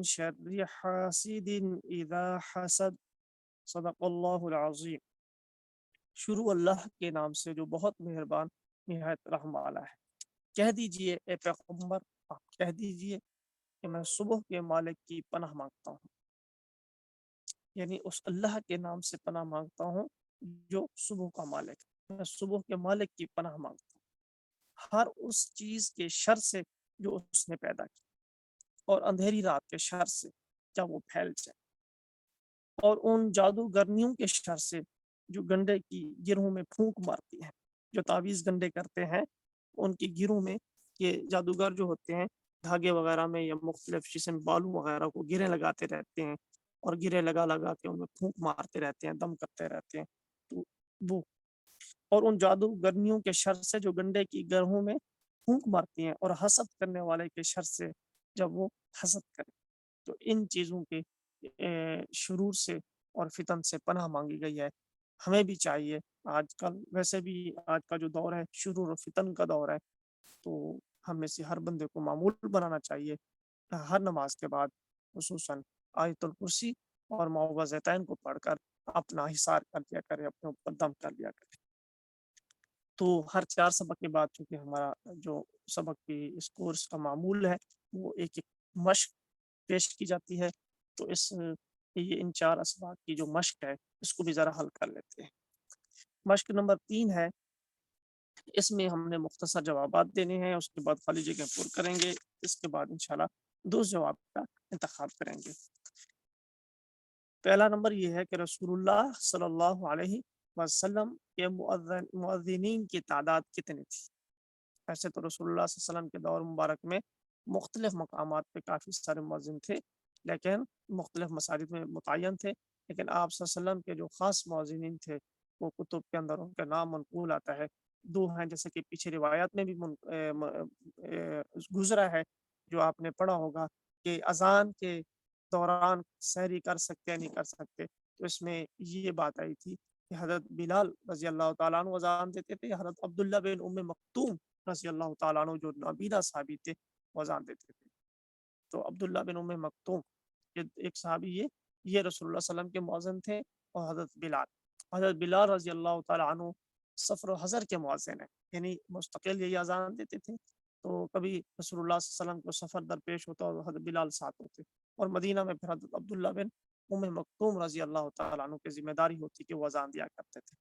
شر حاسد اذا حسد۔ صدق اللہ العظیم۔ شروع اللہ کے نام سے جو بہت مہربان نہایت رحم والا ہے۔ کہہ دیجئے اے پیغمبر، آپ کہہ دیجئے کہ میں صبح کے مالک کی پناہ مانگتا ہوں، یعنی اس اللہ کے نام سے پناہ مانگتا ہوں جو صبح کا مالک ہے۔ میں صبح کے مالک کی پناہ مانگتا ہوں ہر اس چیز کے شر سے جو اس نے پیدا کی، اور اندھیری رات کے شر سے جب وہ پھیل جائے، اور ان جادوگرنیوں کے شر سے جو گنڈے کی گروہوں میں پھونک مارتی ہیں، جو تعویذ گنڈے کرتے ہیں ان کی گروہ میں، یہ جادوگر جو ہوتے ہیں دھاگے وغیرہ میں یا مختلف قسم بالوں وغیرہ کو گرے لگاتے رہتے ہیں، اور گرے لگا لگا کے ان میں پھونک مارتے رہتے ہیں، دم کرتے رہتے ہیں، تو وہ اور ان جادوگرنیوں کے شر سے جو گنڈے کی گروہوں میں پھونک مارتی ہیں، اور حسد کرنے والے کے شر سے جب وہ حسد کرے، تو ان چیزوں کے شرور سے اور فتن سے پناہ مانگی گئی ہے۔ ہمیں بھی چاہیے، آج کل ویسے بھی آج کا جو دور ہے شرور و فتن کا دور ہے، تو ہم میں سے ہر بندے کو معمول بنانا چاہیے ہر نماز کے بعد خصوصاً آیت الکرسی اور معوذتین کو پڑھ کر اپنا حصار کر دیا کرے، اپنے اوپر دم کر لیا کرے۔ تو ہر 4 سبق کے بعد چونکہ ہمارا جو سبق کی اس کورس کا معمول ہے وہ ایک ایک مشق پیش کی جاتی ہے، تو یہ ان 4 اسباق کی جو مشق ہے اس کو بھی ذرا حل کر لیتے ہیں۔ مشق نمبر 3 ہے، اس میں ہم نے مختصر جوابات دینے ہیں، اس کے بعد خالی جگہ پر کریں گے، اس کے بعد انشاءاللہ دوسرے جواب کا انتخاب کریں گے۔ پہلا نمبر یہ ہے کہ رسول اللہ صلی اللہ علیہ وسلم کے مؤذنین کی تعداد کتنی تھی؟ ایسے تو رسول اللہ صلی اللہ علیہ وسلم کے دور مبارک میں مختلف مقامات پہ کافی سارے مؤذن تھے، لیکن مختلف مساجد میں متعین تھے، لیکن آپ صلی اللہ علیہ وسلم کے جو خاص مؤذنین تھے وہ کتب کے اندر ان کا نام منقول آتا ہے۔ 2 ہیں، جیسے کہ پیچھے روایات میں بھی گزرا ہے جو آپ نے پڑھا ہوگا کہ اذان کے دوران سحری کر سکتے یا نہیں کر سکتے، تو اس میں یہ بات آئی تھی کہ حضرت بلال رضی اللہ تعالیٰ عنہ اذان دیتے تھے، حضرت عبداللہ بن ام مکتوم رضی اللہ تعالیٰ عنہ جو نابینا صحابی تھے وہ اذان دیتے تھے۔ تو عبداللہ بن ام مکتوم ایک صحابی یہ رسول اللہ صلی اللہ علیہ وسلم کے مؤذن تھے، اور حضرت بلال رضی اللہ تعالیٰ عنہ سفر و حضر کے مؤذن ہیں، یعنی مستقل یہی اذان دیتے تھے، تو کبھی رسول اللہ صلی اللہ علیہ وسلم کو سفر درپیش ہوتا اور حضرت بلال ساتھ ہوتے، اور مدینہ میں پھر حضرت عبداللہ بن ام مکتوم رضی اللہ تعالیٰ عنہ کی ذمہ داری ہوتی کہ وہ اذان دیا کرتے تھے۔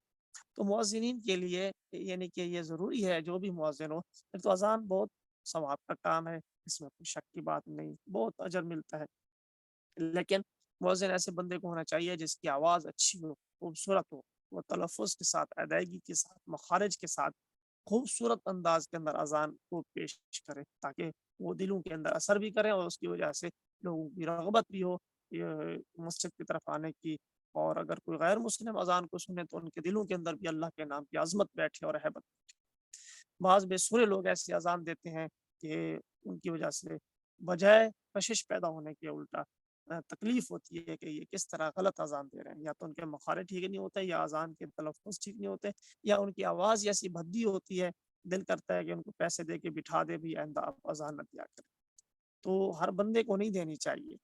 تو مؤذنین کے لیے یعنی کہ یہ ضروری ہے جو بھی مؤذن ہو، تو اذان بہت ثواب کا کام ہے، اس میں کوئی شک کی بات نہیں، بہت اجر ملتا ہے، لیکن مؤذن ایسے بندے کو ہونا چاہیے جس کی آواز اچھی ہو، خوبصورت ہو، وہ تلفظ کے ساتھ، ادائیگی کے ساتھ، مخارج کے ساتھ خوبصورت انداز کے اندر اذان کو پیش کرے، تاکہ وہ دلوں کے اندر اثر بھی کرے اور اس کی وجہ سے لوگوں کی رغبت بھی ہو مسجد کی طرف آنے کی، اور اگر کوئی غیر مسلم اذان کو سنے تو ان کے دلوں کے اندر بھی اللہ کے نام کی عظمت بیٹھے اور ہیبت بیٹھے۔ بعض بے سورے لوگ ایسی اذان دیتے ہیں کہ ان کی وجہ سے بجائے کشش پیدا ہونے کے الٹا تکلیف ہوتی ہے کہ یہ کس طرح غلط اذان دے رہے ہیں، یا تو ان کے مخارج ٹھیک نہیں ہوتے، یا اذان کے تلفظ ٹھیک نہیں ہوتے، یا ان کی آواز ایسی بھدی ہوتی ہے دل کرتا ہے کہ ان کو پیسے دے کے بٹھا دے بھی، آئندہ آپ اذان نہ دیا کریں۔ تو ہر بندے کو نہیں دینی چاہیے،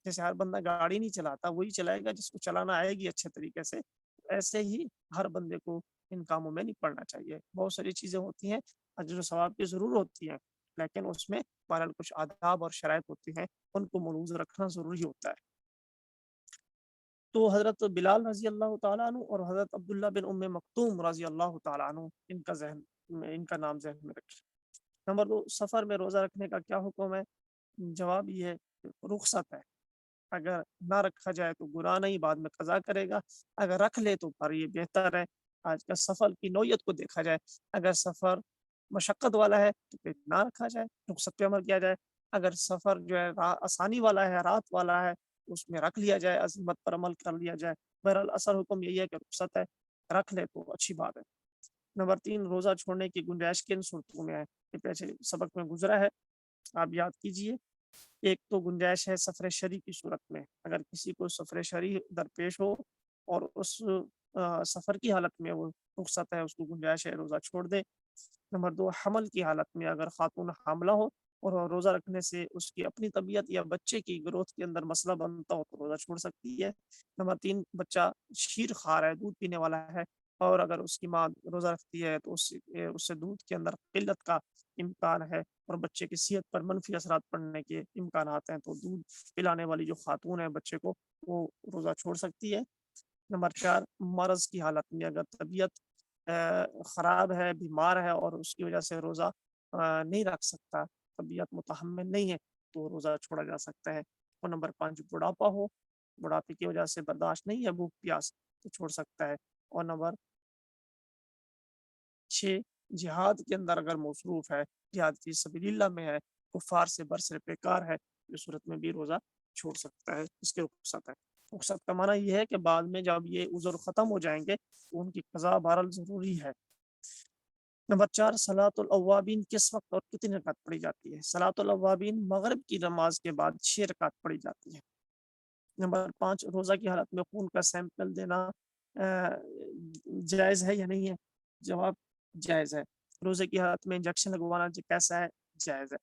جیسے ہر بندہ گاڑی نہیں چلاتا وہی چلائے گا جس کو چلانا آئے گی اچھے طریقے سے، ایسے ہی ہر بندے کو ان کاموں میں نہیں پڑنا چاہیے۔ بہت ساری چیزیں ہوتی ہیں اجر و ثواب کی ضرور ہوتی ہیں، لیکن اس میں بہرحال کچھ آداب اور شرائط ہوتی ہیں، ان کو ملحوظ رکھنا ضروری ہوتا ہے۔ تو حضرت بلال رضی اللہ تعالیٰ عنہ اور حضرت عبداللہ بن ام مکتوم رضی اللہ تعالیٰ عنہ ان کا نام ذہن میں رکھیں۔ نمبر 2، سفر میں روزہ رکھنے کا کیا حکم ہے؟ جواب یہ ہے کہ رخصت ہے، اگر نہ رکھا جائے تو گناہ نہیں، بعد میں قضا کرے گا، اگر رکھ لے تو پر یہ بہتر ہے۔ آج کا سفر کی نوعیت کو دیکھا جائے، اگر سفر مشقت والا ہے تو پھر نہ رکھا جائے، رخصت پہ عمل کیا جائے، اگر سفر جو ہے آسانی والا ہے، رات والا ہے، اس میں رکھ لیا جائے، عزمت پر عمل کر لیا جائے۔ بہرحال اصل حکم یہی ہے کہ رخصت ہے، رکھ لے تو اچھی بات ہے۔ نمبر 3، روزہ چھوڑنے کی گنجائش کن صورتوں میں ہے؟ یہ پیچھے سبق میں گزرا ہے، آپ یاد کیجئے۔ ایک تو گنجائش ہے سفر شرعی کی صورت میں، اگر کسی کو سفر شرعی درپیش ہو اور اس سفر کی حالت میں وہ رخصت ہے، اس کو گنجائش ہے روزہ چھوڑ دے۔ نمبر 2، حمل کی حالت میں اگر خاتون حاملہ ہو اور روزہ رکھنے سے اس کی اپنی طبیعت یا بچے کی گروتھ کے اندر مسئلہ بنتا ہو تو روزہ چھوڑ سکتی ہے۔ نمبر 3، بچہ شیر خار ہے، دودھ پینے والا ہے، اور اگر اس کی ماں روزہ رکھتی ہے تو اس سے دودھ کے اندر قلت کا امکان ہے اور بچے کی صحت پر منفی اثرات پڑنے کے امکانات ہیں، تو دودھ پلانے والی جو خاتون ہے بچے کو، وہ روزہ چھوڑ سکتی ہے۔ نمبر 4، مرض کی حالت میں اگر طبیعت خراب ہے، بیمار ہے اور اس کی وجہ سے روزہ نہیں رکھ سکتا، طبیعت متحمل نہیں ہے، تو روزہ چھوڑا جا سکتا ہے۔ اور نمبر 5، بڑھاپا ہو، بڑھاپے کی وجہ سے برداشت نہیں ہے بھوک پیاس، تو چھوڑ سکتا ہے۔ اور نمبر 6، جہاد کے اندر اگر مصروف ہے، جہاد فی سبیل اللہ میں ہے، کفار سے برسر پیکار ہے، اس صورت میں بھی روزہ چھوڑ سکتا ہے، اس کے رخصت ہے۔ رخصت کا معنی یہ ہے کہ بعد میں جب یہ عذر ختم ہو جائیں گے تو ان کی قضا بہرحال ضروری ہے۔ نمبر 4، صلاۃ الاوابین کس وقت اور کتنی رکعت پڑھی جاتی ہے؟ صلاۃ الاوابین مغرب کی نماز کے بعد 6 رکعت پڑھی جاتی ہے۔ نمبر 5 روزہ کی حالت میں خون کا سیمپل دینا جائز ہے یا نہیں ہے؟ جواب جائز ہے۔ روزے کی حالت میں انجیکشن لگوانا کیسا ہے؟ جائز ہے۔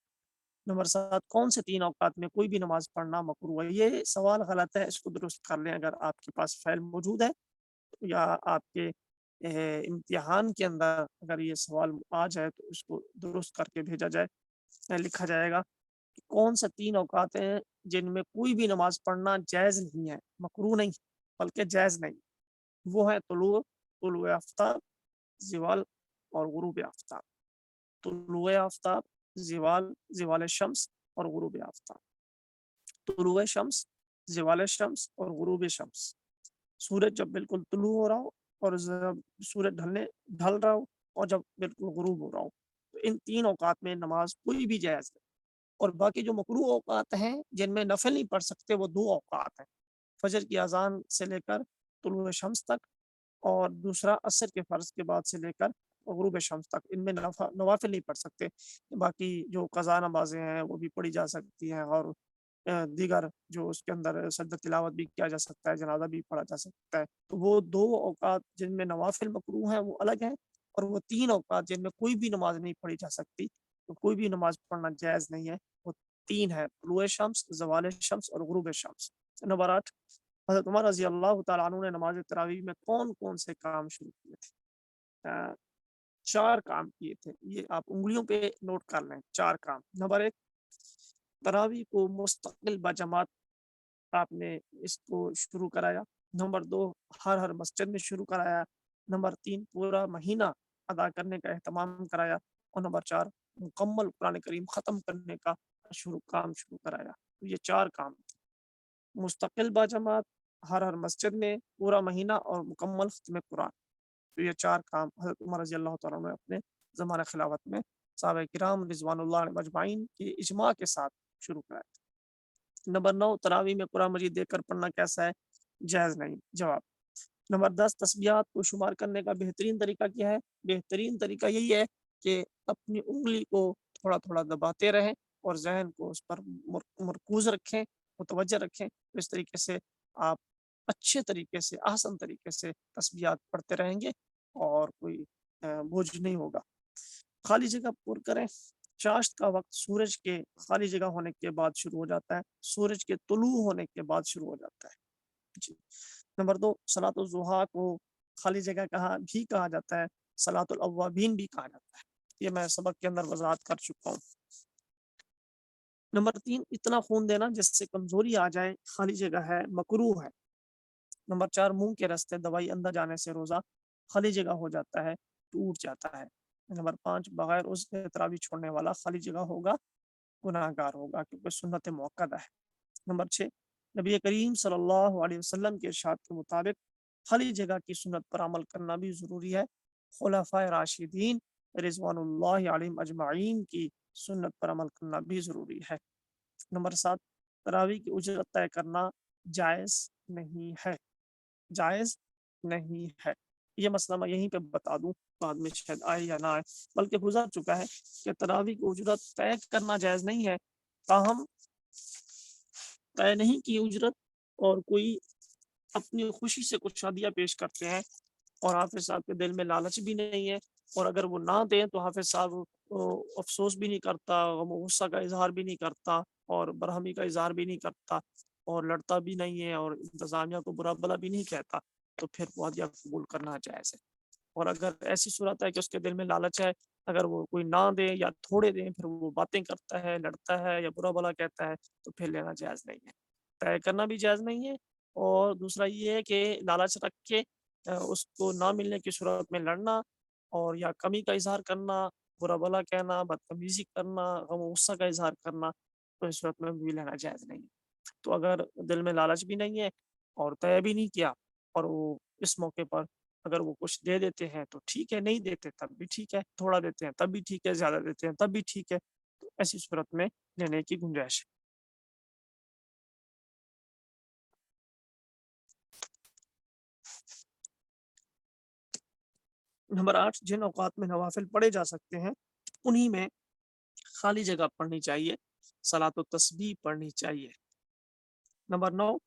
نمبر 7 کون سے 3 اوقات میں کوئی بھی نماز پڑھنا مکروہ ہے؟ یہ سوال غلط ہے، اس کو درست کر لیں اگر آپ کے پاس فائل موجود ہے یا آپ کے امتحان کے اندر اگر یہ سوال آ جائے تو اس کو درست کر کے بھیجا جائے، لکھا جائے گا کہ کون سے 3 اوقات ہیں جن میں کوئی بھی نماز پڑھنا جائز نہیں ہے، مکروہ نہیں بلکہ جائز نہیں۔ وہ ہے طلوع آفتاب، زوال اور غروب آفتاب۔ طلوع آفتاب، زوال شمس اور غروب آفتاب۔ طلوع شمس، زوال شمس اور غروب شمس۔ سورج جب بالکل طلوع ہو رہا ہو اور جب سورج ڈھل رہا ہو اور جب بالکل غروب ہو رہا ہو، تو ان 3 اوقات میں نماز کوئی بھی جائز ہے۔ اور باقی جو مکروہ اوقات ہیں جن میں نفل نہیں پڑھ سکتے وہ 2 اوقات ہیں، فجر کی اذان سے لے کر طلوع شمس تک، اور دوسرا عصر کے فرض کے بعد سے لے کر غروب شمس تک۔ ان میں نوافل نہیں پڑھ سکتے، باقی جو قضا نمازیں ہیں وہ بھی پڑھی جا سکتی ہیں، اور دیگر جو اس کے اندر سجدہ تلاوت بھی کیا جا سکتا ہے، جنازہ بھی پڑھا جا سکتا ہے۔ تو وہ 2 اوقات جن میں نوافل مکروہ ہیں وہ الگ ہیں، اور وہ 3 اوقات جن میں کوئی بھی نماز نہیں پڑھی جا سکتی، تو کوئی بھی نماز پڑھنا جائز نہیں ہے، وہ 3 ہے: طلوع شمس، زوال شمس اور غروب شمس۔ نمبر 8 حضرت عمر رضی اللہ تعالیٰ عنہ نے نماز تراویح میں کون کون سے کام شروع کیے تھے؟ 4 کام کیے تھے، یہ آپ انگلیوں پہ نوٹ کر لیں، 4 کام۔ نمبر 1 تراویح کو مستقل بجماعت آپ نے اس کو شروع کرایا۔ نمبر 2 ہر مسجد میں شروع کرایا۔ نمبر 3 پورا مہینہ ادا کرنے کا اہتمام کرایا۔ اور نمبر 4 مکمل قرآن کریم ختم کرنے کا کام شروع کرایا۔ تو یہ 4 کام تھے: مستقل باجماعت، ہر مسجد میں، پورا مہینہ اور مکمل ختم قرآن۔ تو یہ 4 کام حضرت عمر رضی اللہ تعالیٰ نے اپنے زمانہ خلافت میں صحابہ کرام رضوان اللہ علیہم اجمعین کی اجماع کے ساتھ شروع کرایا۔ نمبر 9 تراویح میں قرآن مجید دیکھ کر پڑھنا کیسا ہے؟ جائز نہیں۔ جواب نمبر 10 تسبیحات کو شمار کرنے کا بہترین طریقہ کیا ہے؟ بہترین طریقہ یہی ہے کہ اپنی انگلی کو تھوڑا تھوڑا دباتے رہیں اور ذہن کو اس پر مرکوز رکھیں، متوجہ رکھیں۔ اس طریقے سے آپ اچھے طریقے سے، آسان طریقے سے تسبیحات پڑھتے رہیں گے اور کوئی بوجھ نہیں ہوگا۔ خالی جگہ پر کریں۔ چاشت کا وقت سورج کے خالی جگہ ہونے کے بعد شروع ہو جاتا ہے، سورج کے طلوع ہونے کے بعد شروع ہو جاتا ہے جی۔ نمبر 2 صلاۃ الضحیٰ کو خالی جگہ کہا جاتا ہے، صلاۃ الاوابین بھی کہا جاتا ہے، یہ میں سبق کے اندر وضاحت کر چکا ہوں۔ نمبر 3 اتنا خون دینا جس سے کمزوری آ جائے، خالی جگہ ہے، مکروہ ہے۔ نمبر 4 منہ کے راستے دوائی اندر جانے سے روزہ خالی جگہ ہو جاتا ہے، ٹوٹ جاتا ہے۔ نمبر 5 بغیر اس تراویح چھوڑنے والا خالی جگہ ہوگا، گناہ گار ہوگا، کیونکہ سنت موقدہ ہے۔ نمبر 6 نبی کریم صلی اللہ علیہ وسلم کے ارشاد کے مطابق خالی جگہ کی سنت پر عمل کرنا بھی ضروری ہے۔ خلفائے راشدین رضوان اللہ علیہم اجمعین کی سنت پر عمل کرنا بھی ضروری ہے۔ نمبر 7 تراویح کی اجرت طے کرنا جائز نہیں ہے، جائز نہیں ہے۔ یہ مسئلہ میں یہیں پہ بتا دوں، بعد میں شاید آئے یا نہ آئے، بلکہ گزر چکا ہے کہ تراویح کی اجرت طے کرنا جائز نہیں ہے، تاہم طے نہیں کی اجرت اور کوئی اپنی خوشی سے کچھ ہدیہ پیش کرتے ہیں اور حافظ صاحب کے دل میں لالچ بھی نہیں ہے، اور اگر وہ نہ دیں تو حافظ صاحب افسوس بھی نہیں کرتا، غم و غصہ کا اظہار بھی نہیں کرتا اور برہمی کا اظہار بھی نہیں کرتا اور لڑتا بھی نہیں ہے اور انتظامیہ کو برا بلا بھی نہیں کہتا، تو پھر وہ ہدیہ قبول کرنا جائز ہے۔ اور اگر ایسی صورت ہے کہ اس کے دل میں لالچ ہے، اگر وہ کوئی نہ دے یا تھوڑے دیں، پھر وہ باتیں کرتا ہے، لڑتا ہے یا برا بلا کہتا ہے، تو پھر لینا جائز نہیں ہے، طے کرنا بھی جائز نہیں ہے۔ اور دوسرا یہ ہے کہ لالچ رکھ کے اس کو نہ ملنے کی صورت میں لڑنا اور یا کمی کا اظہار کرنا، برا بلا کہنا، بدتمیزی کرنا، غم و غصہ کا اظہار کرنا، تو اس صورت میں بھی لینا جائز نہیں ہے۔ تو اگر دل میں لالچ بھی نہیں ہے اور طے بھی نہیں کیا، اور وہ اس موقع پر اگر وہ کچھ دے دیتے ہیں تو ٹھیک ہے، نہیں دیتے تب بھی ٹھیک ہے، تھوڑا دیتے ہیں تب بھی ٹھیک ہے، زیادہ دیتے ہیں تب بھی ٹھیک ہے، تو ایسی صورت میں لینے کی گنجائش ہے۔ نمبر 8 جن اوقات میں نوافل پڑھے جا سکتے ہیں انہی میں خالی جگہ پڑھنی چاہیے، صلاۃ و تسبیح پڑھنی چاہیے۔ نمبر 9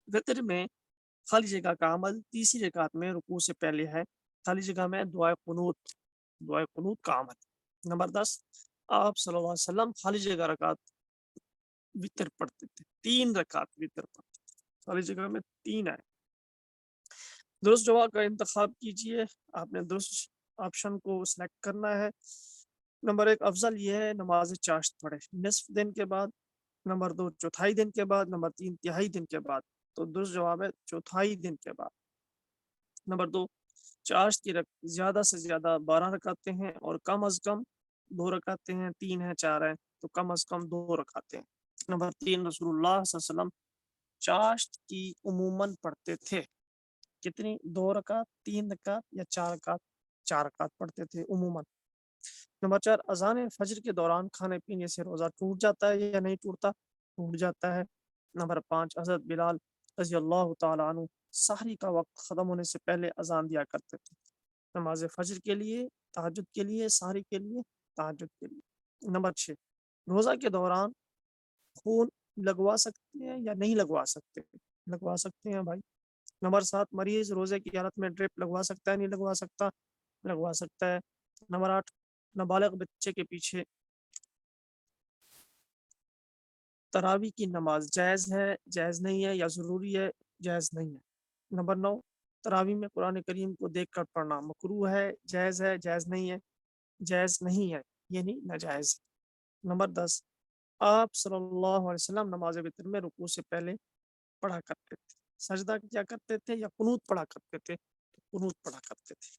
وطر میں خالی جگہ کا عمل تیسری رکعت میں رکوع سے پہلے ہے، خالی جگہ میں دعائے قنوت کا عمل۔ نمبر 10، آپ صلی اللہ علیہ وسلم خالی جگہ رکعت وطر پڑھتے تھے، 3 رکعت وطر پڑھتے تھے، خالی جگہ میں 3 ہے۔ درست جواب کا انتخاب کیجئے، آپ نے درست آپشن کو سلیکٹ کرنا ہے۔ نمبر 1 افضل یہ ہے نماز چاشت پڑھے نصف دن کے بعد، نمبر 2 چوتھائی دن کے بعد، نمبر 3 تہائی دن کے بعد۔ تو درست جواب ہے چوتھائی دن کے بعد۔ نمبر 2 چاشت کی زیادہ سے زیادہ 12 رکعتیں ہیں اور کم از کم 2 رکعتیں ہیں، 3 ہیں 4 ہیں تو کم از کم 2 رکعتیں ہیں۔ نمبر 3 رسول اللہ صلی اللہ علیہ وسلم چاشت کی عموماً پڑھتے تھے کتنی؟ 2 رکعت، 3 رکعت یا 4 رکعت؟ 4 رکعت پڑھتے تھے عموماً۔ نمبر 4 اذان فجر کے دوران کھانے پینے سے روزہ ٹوٹ جاتا ہے یا نہیں ٹوٹتا؟ ٹوٹ جاتا ہے۔ نمبر 5 حضرت بلال رضی اللہ تعالیٰ عنہ سحری کا وقت ختم ہونے سے پہلے اذان دیا کرتے تھے، نماز فجر کے لیے، تہجد کے لیے، سحری کے لیے، تہجد کے لیے۔ نمبر 6 روزہ کے دوران خون لگوا سکتے ہیں یا نہیں لگوا سکتے؟ لگوا سکتے ہیں بھائی۔ نمبر 7 مریض روزے کی حالت میں ڈرپ لگوا سکتا ہے نہیں لگوا سکتا؟ لگوا سکتا ہے۔ نمبر 8 نابالغ بچے کے پیچھے تراویح کی نماز جائز ہے، جائز نہیں ہے یا ضروری ہے؟ جائز نہیں ہے۔ نمبر 9 تراویح میں قرآن کریم کو دیکھ کر پڑھنا مکروہ ہے، جائز ہے، جائز نہیں ہے؟ جائز نہیں ہے، یعنی ناجائز۔ نمبر 10 آپ صلی اللہ علیہ وسلم نماز وتر میں رکوع سے پہلے پڑھا کرتے تھے، سجدہ کیا کرتے تھے یا قنوت پڑھا کرتے تھے؟ قنوت پڑھا کرتے تھے۔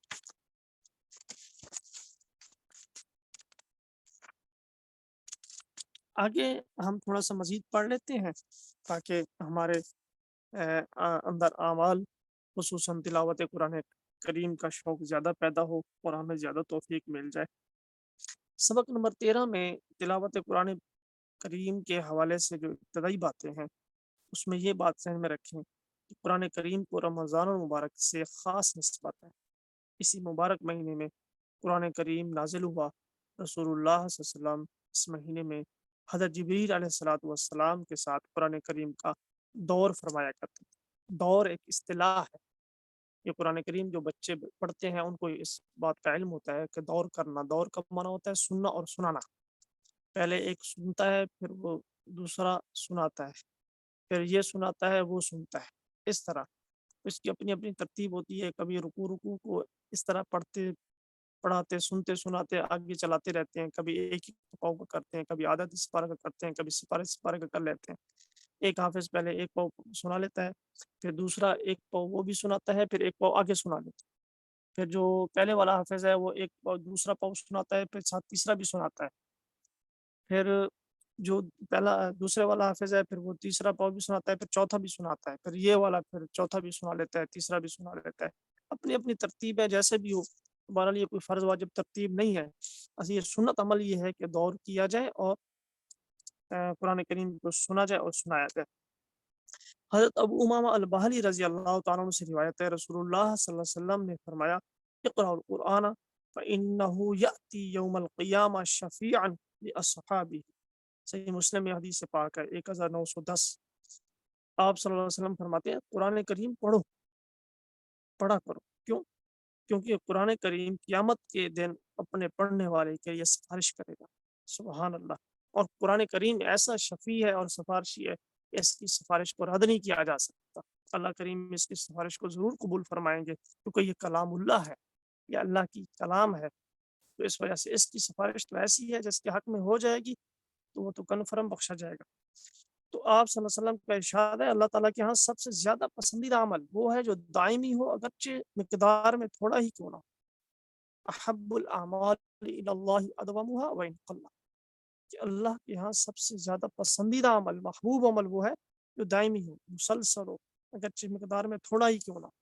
آگے ہم تھوڑا سا مزید پڑھ لیتے ہیں تاکہ ہمارے اندر اعمال خصوصاً تلاوت قرآن کریم کا شوق زیادہ پیدا ہو اور ہمیں زیادہ توفیق مل جائے۔ سبق نمبر 13 میں تلاوت قرآن کریم کے حوالے سے جو ابتدائی باتیں ہیں اس میں یہ بات ذہن میں رکھیں کہ قرآن کریم کو رمضان المبارک سے خاص نسبت ہے۔ اسی مبارک مہینے میں قرآن کریم نازل ہوا، رسول اللہ صلی اللہ علیہ وسلم اس مہینے میں حضرت جبریل علیہ السلام کے ساتھ قرآن کریم کا دور فرمایا کرتے تھے۔ دور ایک اصطلاح ہے، یہ قرآن کریم جو بچے پڑھتے ہیں ان کو اس بات کا علم ہوتا ہے کہ دور کرنا، دور کا معنی ہوتا ہے سننا اور سنانا۔ پہلے ایک سنتا ہے، پھر وہ دوسرا سناتا ہے، پھر یہ سناتا ہے، وہ سنتا ہے، اس طرح اس کی اپنی اپنی ترتیب ہوتی ہے۔ کبھی رکوع کو اس طرح پڑھاتے سنتے سناتے آگے چلاتے رہتے ہیں، کبھی ایک ہی پاؤ کا کرتے ہیں، کبھی عادت سپارہ کا کرتے ہیں، کبھی سپارہ کا کر لیتے ہیں۔ ایک حافظ پہلے ایک پاؤ سنا لیتا ہے، پھر دوسرا ایک پاؤ وہ بھی سناتا ہے، پھر ایک پاؤ آگے سنا لیتا ہے، پھر جو پہلے والا حافظ ہے وہ ایک پاؤ دوسرا پاؤ سناتا ہے، پھر ساتھ تیسرا بھی سناتا ہے، پھر جو پہلا دوسرے والا حافظ ہے پھر وہ تیسرا پاؤ بھی سناتا ہے، پھر چوتھا بھی سناتا ہے، پھر یہ والا پھر چوتھا بھی سنا لیتا ہے، تیسرا بھی سنا لیتا ہے۔ اپنی اپنی ترتیب ہے، جیسے بھی ہو، ہمارے لیے کوئی فرض واجب ترتیب نہیں ہے۔ یہ سنت عمل یہ ہے کہ دور کیا جائے اور قرآن کریم کو سنا جائے اور سنایا جائے۔ حضرت ابو امامہ الباہلی رضی اللہ تعالیٰ عنہ سے روایت ہے، رسول اللہ صلی اللہ علیہ وسلم نے فرمایا اقرأ القرآن فإنه يأتي يوم القیامہ شفیعا لأصحابہ۔ صحیح مسلم میں حدیث پاک ہے 1910۔ آپ صلی اللہ علیہ وسلم فرماتے ہیں قرآن کریم پڑھا کرو۔ کیوں؟ کیونکہ قرآن کریم قیامت کے دن اپنے پڑھنے والے کے لیے سفارش کرے گا۔ سبحان اللہ۔ اور قرآن کریم ایسا شفیع ہے اور سفارشی ہے کہ اس کی سفارش کو رد نہیں کیا جا سکتا۔ اللہ کریم اس کی سفارش کو ضرور قبول فرمائیں گے کیونکہ یہ کلام اللہ ہے، یہ اللہ کی کلام ہے، تو اس وجہ سے اس کی سفارش تو ایسی ہے جس کے حق میں ہو جائے گی تو وہ تو کنفرم بخشا جائے گا۔ تو آپ صلی اللہ علیہ وسلم کا ارشاد ہے اللہ تعالیٰ کے ہاں سب سے زیادہ پسندیدہ عمل وہ ہے جو دائمی ہو، اگرچہ مقدار میں تھوڑا ہی کیوں نہ ہو۔ احب الاعمال الی اللہ ادومها وان قل، کہ اللہ کے ہاں سب سے زیادہ پسندیدہ عمل، محبوب عمل وہ ہے جو دائمی ہو، مسلسل ہو، اگرچہ مقدار میں تھوڑا ہی کیوں نہ ہو۔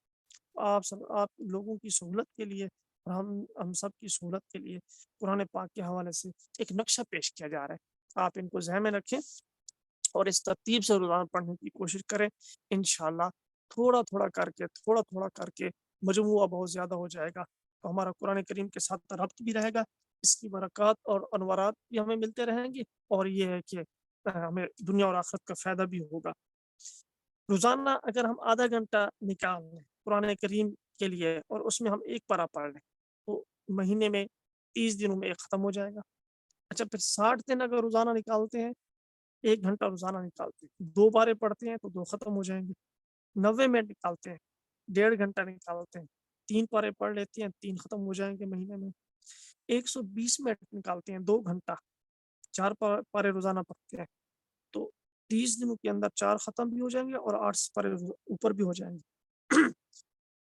آپ لوگوں کی سہولت کے لیے اور ہم سب کی سہولت کے لیے قرآن پاک کے حوالے سے ایک نقشہ پیش کیا جا رہا ہے، آپ ان کو ذہن میں رکھیں اور اس ترتیب سے روزانہ پڑھنے کی کوشش کریں۔ انشاءاللہ تھوڑا تھوڑا کر کے مجموعہ بہت زیادہ ہو جائے گا تو ہمارا قرآن کریم کے ساتھ ربط بھی رہے گا، اس کی برکات اور انوارات بھی ہمیں ملتے رہیں گے، اور یہ ہے کہ ہمیں دنیا اور آخرت کا فائدہ بھی ہوگا۔ روزانہ اگر ہم آدھا گھنٹہ نکال لیں قرآن کریم کے لیے اور اس میں ہم ایک پارہ پڑھ لیں تو مہینے میں 30 دنوں میں ایک ختم ہو جائے گا. اچھا پھر 60 دن اگر روزانہ نکالتے ہیں 1 گھنٹہ روزانہ نکالتے ہیں 2 پارے پڑھتے ہیں تو 2 ختم ہو جائیں گے. 90 منٹ نکالتے ہیں 1.5 گھنٹہ نکالتے ہیں 3 پارے پڑھ لیتے ہیں 3 ختم ہو جائیں گے مہینے میں. 120 منٹ نکالتے ہیں 2 گھنٹہ 4 پارے روزانہ پڑھتے ہیں تو 30 دنوں کے اندر 4 ختم بھی ہو جائیں گے اور 8 پارے اوپر بھی ہو جائیں گے.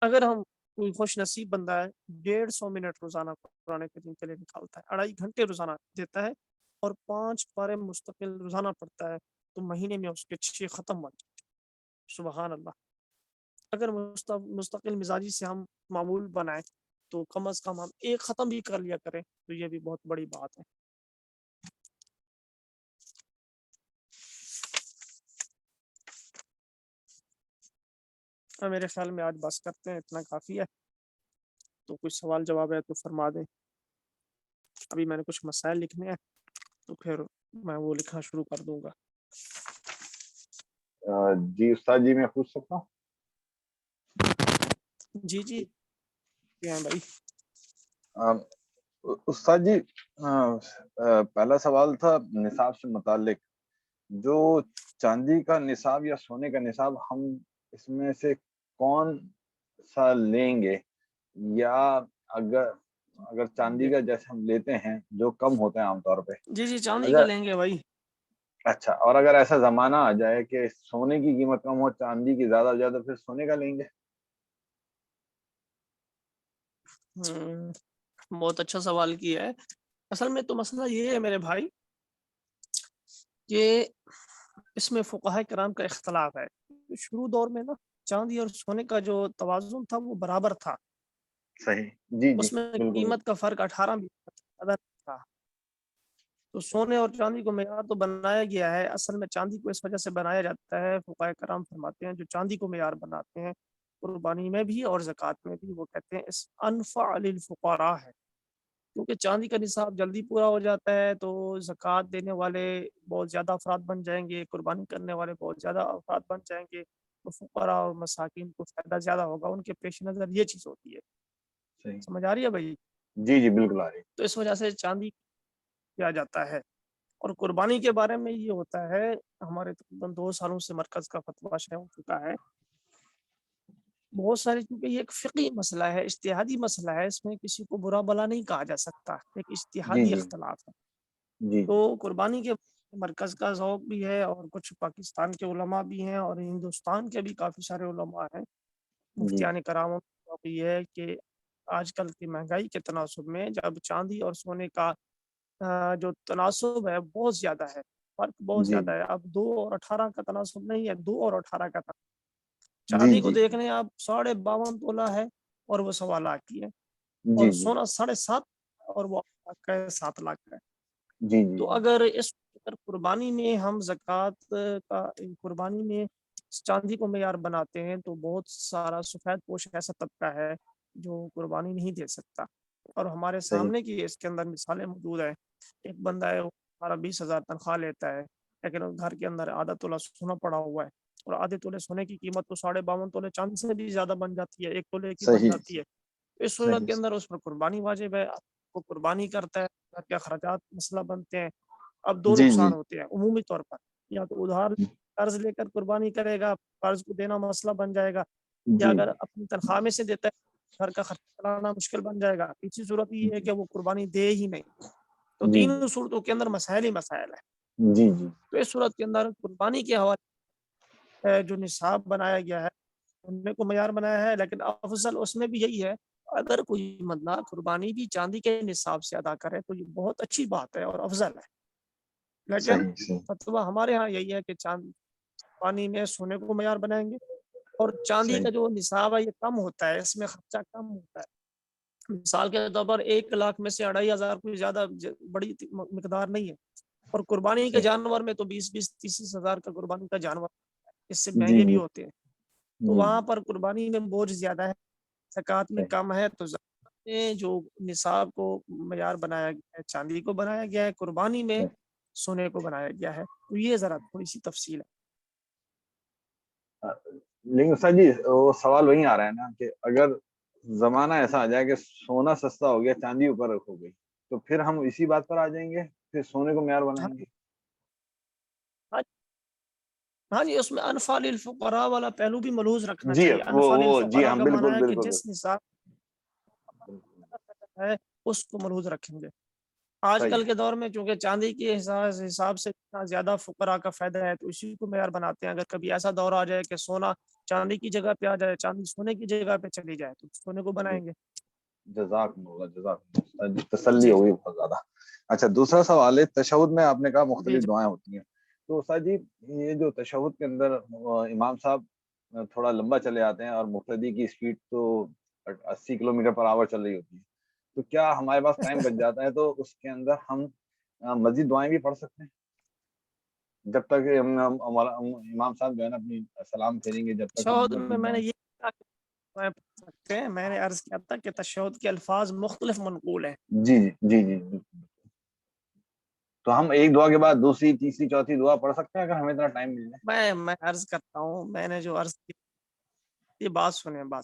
اگر ہم کوئی خوش نصیب بندہ ہے 150 منٹ روزانہ قرآن کریم کے لیے نکالتا ہے 2.5 گھنٹے روزانہ دیتا ہے اور 5 پارے مستقل روزانہ پڑھتا ہے تو مہینے میں اس کے 6 ختم بن جاتے ہیں. سبحان اللہ. اگر مستقل مزاجی سے ہم معمول بنائیں تو کم از کم ہم 1 ختم بھی کر لیا کریں تو یہ بھی بہت بڑی بات ہے. میرے خیال میں آج بس کرتے ہیں اتنا کافی ہے. تو کچھ سوال جواب ہے تو فرما دیں. ابھی میں نے کچھ مسائل لکھنے ہیں تو پھر میں وہ لکھنا شروع کر دوں گا. جی استاد جی میں پوچھ سکتا ہوں؟ جی جی کیا بھائی. استاد جی پہلا سوال تھا نصاب سے متعلق. جو چاندی کا نصاب یا سونے کا نصاب ہم اس میں سے کون سا لیں گے، یا اگر چاندی کا جیسے ہم لیتے ہیں جو کم ہوتے ہیں عام طور پہ. جی جی چاندی کا لیں گے بھائی. اچھا، اور اگر ایسا زمانہ آ جائے کہ سونے کی قیمت کم ہو چاندی کی زیادہ ہو جائے تو پھر سونے کا لیں گے؟ بہت اچھا سوال کیا ہے. اصل میں تو مسئلہ یہ ہے میرے بھائی کہ اس میں فقہاء کرام کا اختلاف ہے. شروع دور میں نا چاندی اور سونے کا جو توازن تھا وہ برابر تھا. صحیح. جی جی اس میں بالکل. قیمت کا فرق 18 تھا. تو سونے اور چاندی کو معیار تو بنایا گیا ہے. اصل میں چاندی کو اس وجہ سے بنایا جاتا ہے، فقہاء کرام فرماتے ہیں جو چاندی کو معیار بناتے ہیں قربانی میں بھی اور زکوٰۃ میں بھی، وہ کہتے ہیں اس انفع للفقراء ہے. کیونکہ چاندی کا نصاب جلدی پورا ہو جاتا ہے تو زکوٰۃ دینے والے بہت زیادہ افراد بن جائیں گے، قربانی کرنے والے بہت زیادہ افراد بن جائیں گے تو فقراء اور مساکین کو فائدہ زیادہ ہوگا. ان کے پیش نظر یہ چیز ہوتی ہے. صحیح. سمجھ آ رہی ہے بھائی؟ جی جی بالکل آ رہی. تو اس وجہ سے چاندی کیا جاتا ہے. اور قربانی کے بارے میں یہ ہوتا ہے، ہمارے تقریباً 2 سالوں سے مرکز کا فتویٰ شائع ہو چکا ہے. بہت سارے، کیونکہ یہ ایک فقہی مسئلہ ہے، اجتہادی مسئلہ ہے، اس میں کسی کو برا بلا نہیں کہا جا سکتا، ایک اجتہادی جی اختلاف ہے. جی تو قربانی کے مرکز کا ذوق بھی ہے اور کچھ پاکستان کے علماء بھی ہیں اور ہندوستان کے بھی کافی سارے علماء ہیں. جی مفتیان کرام کا یہ ہے کہ آج کل کی مہنگائی کے تناسب میں جب چاندی اور سونے کا جو تناسب ہے بہت زیادہ ہے، فرق بہت جی زیادہ ہے. اب 2 اور 18 کا تناسب نہیں ہے، 2 اور 18 کا تناسب. جی چاندی کو جی دیکھنے آپ 52.5 تولہ ہے اور وہ 1.25 لاکھ کی ہے، جی اور جی سونا 7.5 اور وہ 7 لاکھ کا ہے. جی جی تو اگر اس قربانی میں ہم زکوٰۃ کا قربانی میں چاندی کو معیار بناتے ہیں تو بہت سارا سفید پوش ایسا طبقہ ہے جو قربانی نہیں دے سکتا. اور ہمارے صحیح. سامنے کی اس کے اندر مثالیں موجود ہیں. ایک بندہ ہے وہ 20,000 تنخواہ لیتا ہے لیکن گھر کے اندر آدھا تولہ سونا پڑا ہوا ہے اور آدھے تولے سونے کی قیمت تو 52.5 تولے چاندی سے بھی زیادہ بن جاتی ہے، 1 تولے کی بن صحیح جاتی ہے. اس صورت صحیح کے اندر اس پر قربانی واجب ہے. وہ قربانی کرتا ہے، گھر کے اخراجات مسئلہ بنتے ہیں. اب 2 جی جی نقصان ہوتے ہیں عمومی طور پر، یا تو ادھار قرض لے کر قربانی کرے گا، قرض کو دینا مسئلہ بن جائے گا، یا جی اگر اپنی تنخواہ میں سے دیتا ہے گھر کا خرچ چلانا مشکل بن جائے گا. تیسری صورت یہ ہے کہ وہ قربانی دے ہی نہیں. تو جی تینوں صورتوں کے اندر مسائل ہی مسائل ہے. جی جی تو اس صورت کے اندر قربانی کے حوالے جو نصاب بنایا گیا ہے انہیں کو معیار بنایا ہے، لیکن افضل اس میں بھی یہی ہے اگر کوئی بندہ قربانی بھی چاندی کے نصاب سے ادا کرے تو یہ بہت اچھی بات ہے اور افضل ہے. لیکن صحیح صحیح فتویٰ ہمارے ہاں یہی ہے کہ قربانی میں سونے کو معیار بنائیں گے اور چاندی کا صحیح. جو نصاب ہے یہ کم ہوتا ہے، اس میں خرچہ کم ہوتا ہے. مثال کے طور پر 1 لاکھ میں سے 2,500 کوئی زیادہ بڑی مقدار نہیں ہے. اور قربانی کے صحیح. جانور میں تو 20-30 ہزار کا قربانی کا جانور اس سے جی مہنگے بھی جی ہوتے ہیں. تو جی وہاں پر قربانی میں بوجھ زیادہ ہے، زکوٰۃ میں صحیح. کم ہے. تو زکوٰۃ میں جو نصاب کو معیار بنایا گیا ہے چاندی کو بنایا گیا ہے، قربانی میں صحیح. سونے کو بنایا گیا ہے. تو یہ ذرا تھوڑی سی تفصیل ہے. لیکن استاد جی وہ سوال وہی آ رہا ہے نا کہ اگر زمانہ ایسا آ جائے کہ سونا سستا ہو گیا چاندی اوپر ہو گئی تو پھر ہم اسی بات پر آ جائیں گے, پھر سونے کو معیار ہاں بنائیں گے. ہاں ہاں جی, اس میں انفال الفقراء والا پہلو بھی ملحوظ رکھنا جی چاہیے. وہ انفال جی الفقراء ہم کا معنی بالکل ہے کہ بالکل جس نصاب بالکل ہے اس کو ملحوظ رکھیں گے. آج صحیح کل ہے. کے دور میں چونکہ چاندی کے حساب سے اتنا زیادہ فقراء کا فائدہ ہے تو اسی کو معیار بناتے ہیں. اگر کبھی ایسا دور آ جائے کہ سونا چاندی کی جگہ پہ آ جائے, چاندی سونے کی جگہ پہ چلی جائے تو سونے کو جی بنائیں گے. جزاکم اللہ جزاکم اللہ, تسلی جی ہو جی گئی بہت زیادہ. اچھا دوسرا سوال ہے, تشہد میں آپ نے کہا جی مختلف دعائیں ہوتی ہیں, تو استاد جی یہ جو تشہد کے اندر امام صاحب تھوڑا لمبا چلے آتے ہیں اور مقتدی کی اسپیڈ تو 80 کلومیٹر پر آور چل رہی ہوتی ہے, تو کیا ہمارے پاس ٹائم بچ جاتا ہے تو اس کے اندر ہم مزید دعائیں بھی پڑھ سکتے ہیں جب تک امام صاحب جو ہے نا اپنی سلام پھیریں گے جب تک ہم تشہد میں مزید میں نے دعائیں. یہ کہا کہ دعائیں پڑھ سکتے ہیں. میں نے عرض کیا تھا کہ تشہد کے الفاظ مختلف منقول ہیں. جی جی جی جی, تو ہم ایک دعا کے بعد دوسری تیسری چوتھی دعا پڑھ سکتے ہیں اگر ہمیں اتنا ٹائم مل جائے. میں عرض کرتا ہوں, میں نے جو عرض کی یہ بات سنیں دو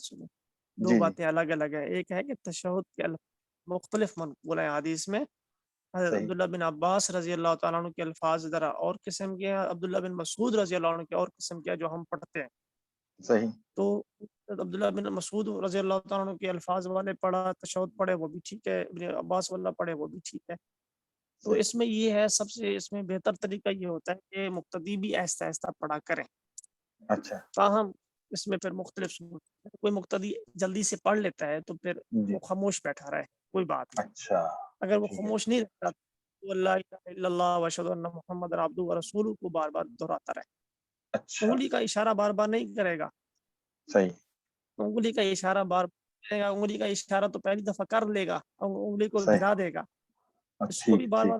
جی جی باتیں الگ الگ ہیں. ایک ہے کہ تشہد کے مختلف منقول ہیں حدیث میں. حضرت صحیح عبداللہ بن عباس رضی اللہ تعالیٰ عنہ کے الفاظ ذرا اور قسم کے ہیں, عبداللہ بن مسعود رضی اللہ عنہ کے اور قسم کے ہیں جو ہم پڑھتے ہیں. صحیح تو عبداللہ بن مسعود رضی اللہ تعالیٰ عنہ کے الفاظ والے پڑھا تشہد پڑھے وہ بھی ٹھیک ہے, ابن عباس واللہ پڑھے وہ بھی ٹھیک ہے. تو صحیح. اس میں یہ ہے, سب سے اس میں بہتر طریقہ یہ ہوتا ہے کہ مقتدی بھی آہستہ آہستہ پڑھا کریں. اچھا تاہم اس میں پھر مختلف کوئی مقتدی جلدی سے پڑھ لیتا ہے تو پھر جی وہ خاموش بیٹھا رہے, کوئی بات نہیں. اچھا اگر وہ ٹھیک ہے. خاموش نہیں رہتا تو اللہ الہ الا اللہ واشہد ان محمد عبدہ ورسولہ کو بار بار دہراتا رہے. اچھا انگلی کا اشارہ بار بار نہیں کرے گا, صحیح انگلی کا اشارہ بار کرے گا. انگلی کا اشارہ تو پہلی دفعہ کر لے گا, انگلی کو صحیح. گرا دے گا. اس کو ٹھیک بھی بار ٹھیک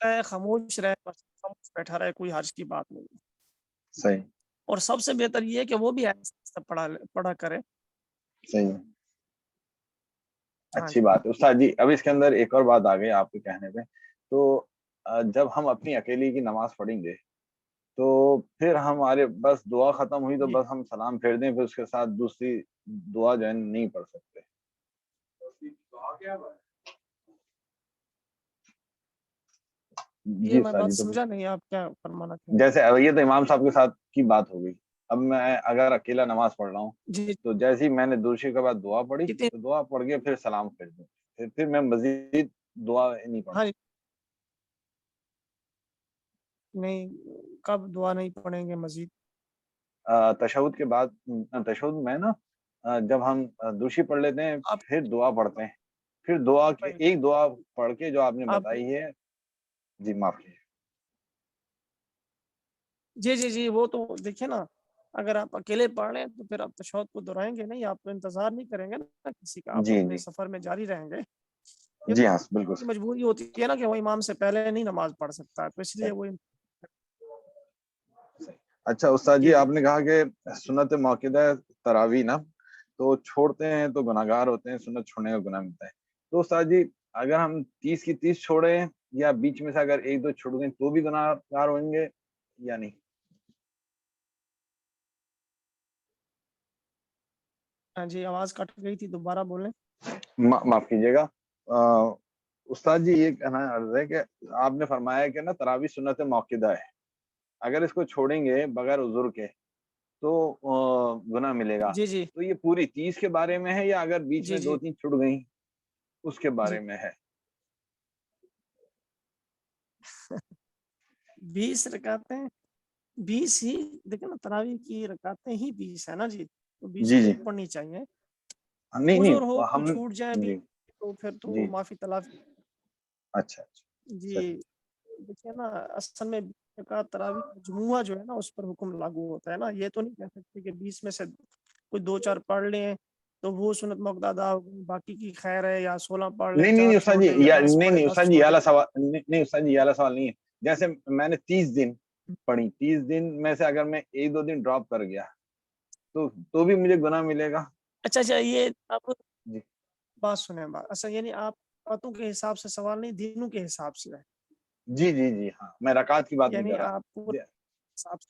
بار خاموش رہے, خاموش بیٹھا رہے, کوئی حرج کی بات نہیں. صحیح اور سب سے بہتر یہ ہے کہ وہ بھی آہستہ پڑھا کرے. صحیح. ہاں اچھی جی بات ہے استاد جی. اب اس کے اندر ایک اور بات آ گئی آپ کے کہنے پہ, تو جب ہم اپنی اکیلی کی نماز پڑھیں گے تو پھر ہمارے بس دعا ختم ہوئی تو جی بس ہم سلام پھیر دیں, پھر اس کے ساتھ دوسری دعا جو ہے نہیں پڑھ سکتے. یہ جی میں استاد بات جی, تو سمجھا نہیں, آپ کیا فرمانا چاہیں گے؟ جیسے یہ تو امام صاحب کے ساتھ کی بات ہو گئی. اب میں اگر اکیلا نماز پڑھ رہا ہوں جی تو جیسے ہی میں نے دوسری کے بعد دعا پڑھی کتنے تو دعا پڑھ کے پھر سلام پھیر دوں, پھر میں مزید دعا نہیں پڑھوں. ہاں جی, نہیں کب دعا نہیں پڑھیں گے مزید؟ تشہد کے بعد, تشہد میں نا جب ہم دوسری پڑھ لیتے ہیں آپ پھر دعا پڑھتے ہیں, پھر دعا کے ایک دعا پڑھ کے جو آپ نے آپ بتائی ہے. جی معاف کیجیے. جی جی جی, وہ تو دیکھیے نا, اگر آپ اکیلے پڑھ رہے ہیں تو پھر آپ تشہد کو دہرائیں گے نہیں, آپ تو انتظار نہیں کریں گے نا کسی کا, آپ جی اپنے جی سفر میں جاری رہیں گے. یہ جی تو ہاں بالکل مجبوری ہوتی ہے نا کہ وہ امام سے پہلے نہیں نماز پڑھ سکتا, تو اس لیے صحیح وہ. صحیح. اچھا استاد جی, آپ نے کہا کہ سنت موقدہ تراویح نا تو چھوڑتے ہیں تو گناہگار ہوتے ہیں, سنت چھوڑنے کا گناہ ملتا ہے. تو استاد جی اگر ہم 30 کی 30 چھوڑیں یا بیچ میں سے اگر ایک دو چھوڑ گئے تو بھی گناہگار ہوئیں گے یا نہیں؟ ہاں جی, آواز کٹ گئی تھی, دوبارہ بولیں. معاف کیجیے گا استاد جی, یہ کہنا عرض ہے کہ آپ نے فرمایا کہ نا تراویح سنت موقدہ ہے, اگر اس کو چھوڑیں گے بغیر عذر کے تو گناہ ملے گا. جی جی تو یہ پوری 30 کے بارے میں ہے یا اگر بیچ جی میں جی 2-3 چھوٹ گئیں اس کے جی بارے میں ہے؟ 20 رکعتیں 20 ہی دیکھیں نا, تراویح کی رکعتیں ہی 20 ہے نا جی, تو 20 جی کو جی ایک پڑھنی چاہیے. نہیں عذر نہیں ہو ہم چھوٹ جائے بھی جی تو پھر تو جی معافی تلافی. اچھا جی صحیح دیکھیے نا, اصل میں تراویح مجموعہ جو ہے نا اس پر حکم لاگو ہوتا ہے نا. یہ تو نہیں کہہ سکتے کہ 20 میں سے کوئی 2-4 پڑھ لیں تو وہ سنت موقدہ ادا ہو گئی, باقی کی خیر ہے, یا 16 پڑھ لیں, نہیں 4 استاد چھوڑ جی, دیں, یا 10 نہیں پڑھیں نہیں 10 استاد جی, چھوڑ یہ دیں. والا سوال نہیں استاد جی, یہ والا سوال نہیں ہے. جیسے میں نے 30 دن پڑھی, 30 دن میں سے اگر میں 1-2 دن ڈراپ کر گیا تو بھی مجھے گناہ ملے گا؟ اچھا یہ آپ جی بات سنیں, اچھا یعنی آپ راتوں کے حساب سے سوال نہیں, دنوں کے حساب سے ہے, جی جی جی ہاں, میں رکعت کی بات نہیں یعنی کر رہا. آپ پورے حساب سے.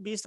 20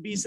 20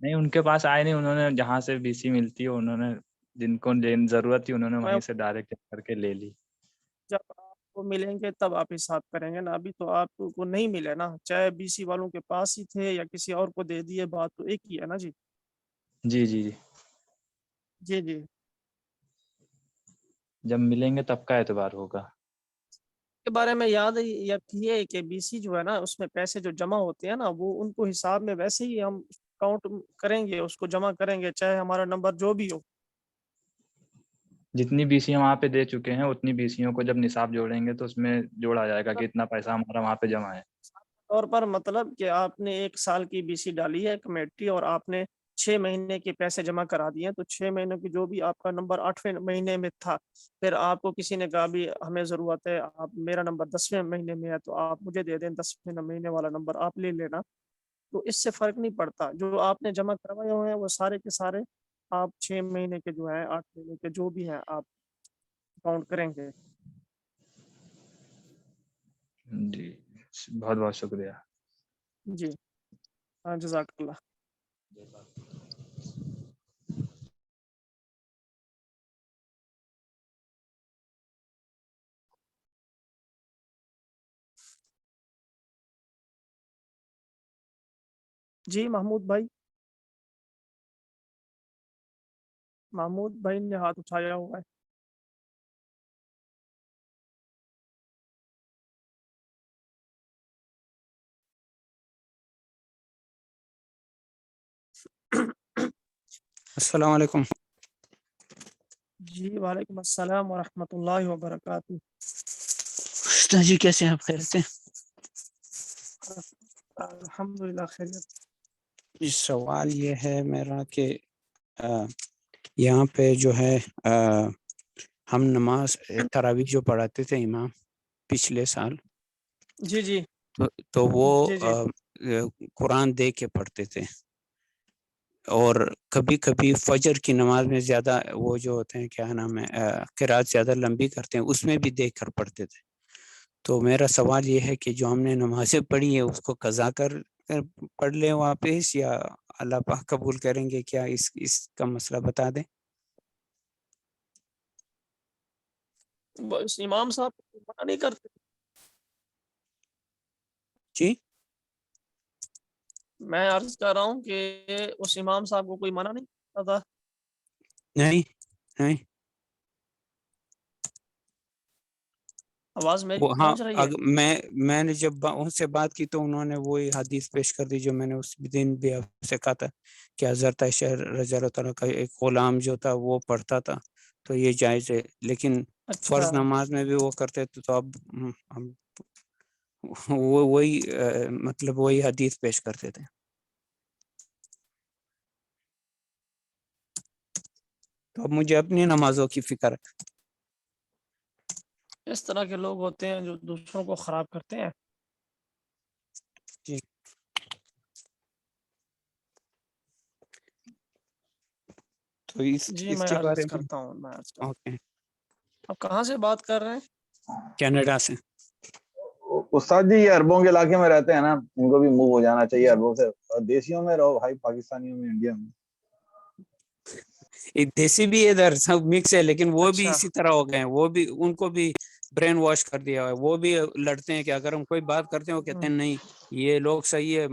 نہیں ان کے پاس آئے نہیں, انہوں نے جہاں سے بی سی ملتی ہے انہوں نے جن کو ضرورت تھی انہوں نے وہیں سے ڈائریکٹ کر کے لے لی. جب آپ کو ملیں گے تب آپ حساب کریں گے نا, ابھی تو آپ کو نہیں ملے نا, چاہے بی سی والوں کے پاس ہی تھے یا کسی اور کو دے دیے, بات تو ایک ہی ہے نا جی. جی جی جی جی جی جب ملیں گے تب کا اعتبار ہوگا. کے بارے میں یاد رکھیے کہ بی سی جو ہے نا اس میں پیسے جو جمع ہوتے ہیں نا وہ ان کو حساب میں ویسے ہی ہم کاؤنٹ کریں گے, اس کو جمع کریں گے چاہے ہمارا نمبر جو بھی ہو. جتنی بی سیاں وہاں پہ دے چکے ہیں اتنی بی سیوں کو جب نصاب جوڑیں گے تو اس میں جوڑا جائے گا کہ اتنا پیسہ ہمارا وہاں پہ جمع ہے. طور پر مطلب کہ آپ نے 1 سال کی بی سی ڈالی ہے کمیٹی اور آپ نے 6 مہینے کے پیسے جمع کرا دیے, تو 6 مہینوں کی جو بھی آپ کا نمبر 8ویں مہینے میں تھا, پھر آپ کو کسی نے کہا بھی ہمیں ضرورت ہے, آپ میرا نمبر 10ویں مہینے میں ہے تو آپ مجھے دے دیں 10ویں مہینے والا نمبر آپ لے لینا, تو اس سے فرق نہیں پڑتا. جو آپ نے جمع کروائے ہوئے ہیں وہ سارے کے سارے آپ 6 مہینے کے جو ہیں 8 مہینے کے جو بھی ہیں آپ کاؤنٹ کریں گے. جی بہت بہت شکریہ. جی ہاں جزاک اللہ. جی محمود بھائی نے ہاتھ اٹھایا ہوا ہے. السلام علیکم. جی وعلیکم السلام ورحمۃ اللہ وبرکاتہ. استاد جی کیسے ہیں آپ؟ خیریت سے؟ الحمد للہ خیریت. سوال یہ ہے میرا کہ یہاں پہ جو ہے ہم نماز تراویح جو پڑھاتے تھے امام پچھلے سال, جی جی تو وہ جی جی قرآن دے کے پڑھتے تھے, اور کبھی کبھی فجر کی نماز میں زیادہ وہ جو ہوتے ہیں کیا نام ہے قرات زیادہ لمبی کرتے ہیں, اس میں بھی دیکھ کر پڑھتے تھے. تو میرا سوال یہ ہے کہ جو ہم نے نمازیں پڑھی ہیں اس کو قضا کر پڑھ لیں واپس یا اللہ پاک قبول کریں گے؟ کیا اس کا مسئلہ بتا دیں. بس امام صاحب منع نہیں کرتے. جی میں عرض کر رہا ہوں کہ اس امام صاحب کو کوئی منع نہیں کرتا. نہیں آواز میری وہ ہاں پہنچ رہی ہے؟ میں نے جب ان سے بات کی تو انہوں نے وہی حدیث پیش کر دی جو میں نے اس دن بھی آپ سے کہا تھا کہ حضرت عائشہ رضی اللہ تعالیٰ کا ایک غلام جو تھا وہ پڑھتا تھا, تو یہ جائز ہے. لیکن اچھا فرض نماز میں بھی وہ کرتے تھے, تو اب وہی مطلب وہی حدیث پیش کرتے تھے. تو اب مجھے اپنی نمازوں کی فکر ہے. اس طرح کے لوگ ہوتے ہیں جو دوسروں کو خراب کرتے ہیں. جی تو جی اس میں کے بارے عرض میں کرتا ہوں. اوکے. آپ کہاں سے بات کر رہے ہیں؟ کینیڈا سے. استاد جی یہ عربوں کے علاقے میں رہتے ہیں نا, ان کو بھی موو ہو جانا چاہیے عربوں سے. دیسیوں میں رہو بھائی, پاکستانیوں میں, انڈیا میں. دیسی بھی ادھر سب مکس ہے, لیکن وہ بھی اچھا اسی طرح ہو گئے ہیں. وہ بھی ان کو بھی برین واش کر دیا ہے. وہ بھی لڑتے ہیں کہ اگر ہم کوئی بات کرتے ہیں وہ کہتے ہیں نہیں یہ لوگ صحیح ہے,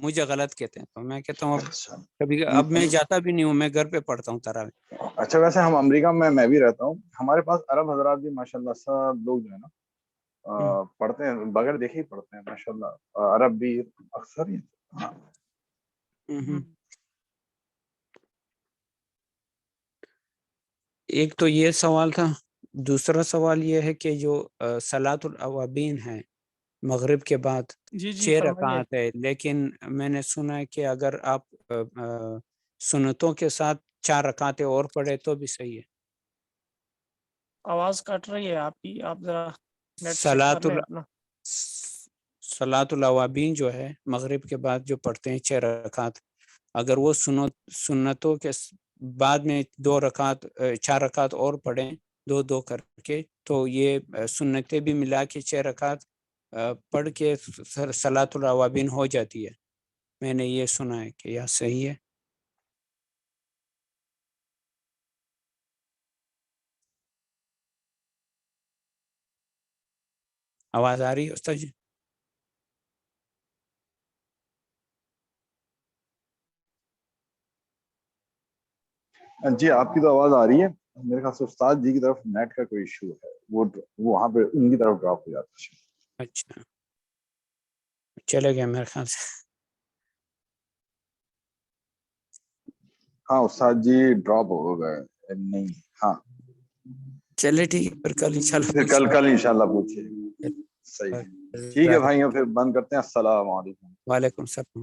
مجھے غلط کہتے ہیں. تو میں کہتا ہوں اب میں جاتا بھی نہیں ہوں, میں گھر پہ پڑھتا ہوں تراویح. اچھا ویسے ہم امریکہ میں بھی رہتا ہوں, ہمارے پاس عرب حضرات بھی ماشاءاللہ سب لوگ جو ہے نا پڑھتے ہیں, بغیر دیکھے ہی پڑھتے ہیں ماشاءاللہ. عرب بھی اکثر ہی. ایک تو یہ سوال تھا. دوسرا سوال یہ ہے کہ جو صلاۃ الاوابین ہے مغرب کے بعد جی جی 6 فرمائیے. رکعت ہے, لیکن میں نے سنا ہے کہ اگر آپ سنتوں کے ساتھ 4 رکعتیں اور پڑھے تو بھی صحیح ہے. آواز کٹ رہی ہے آپ کی, آپ ذرا نیٹ چیک کر لیں اپنا. صلاۃ الاوابین جو ہے مغرب کے بعد جو پڑھتے ہیں 6 رکعت, اگر وہ سنتوں کے بعد میں 4 رکعت اور پڑھیں 2 کر کے, تو یہ سنتیں بھی ملا کے 6 رکعت پڑھ کے صلاۃ الاوابین ہو جاتی ہے. میں نے یہ سنا ہے کہ یہ صحیح ہے. آواز آ رہی ہے استاد جی؟ جی آپ کی تو آواز آ رہی ہے، میرے خیال سے استاد جی کی طرف نیٹ کا کوئی ایشو ہے، وہ وہاں پہ ان کی طرف ڈراپ ہو جاتا ہے۔ اچھا چلے گیا میرے خیال سے۔ ہاں استاد جی ڈراپ ہو گئے، نہیں ہاں چلے ٹھیک ہے، پھر کل انشاءاللہ پھر کل انشاءاللہ پوچھیے۔ صحیح ہے، ٹھیک ہے بھائیوں، پھر بند کرتے ہیں۔ السلام علیکم۔ وعلیکم السلام۔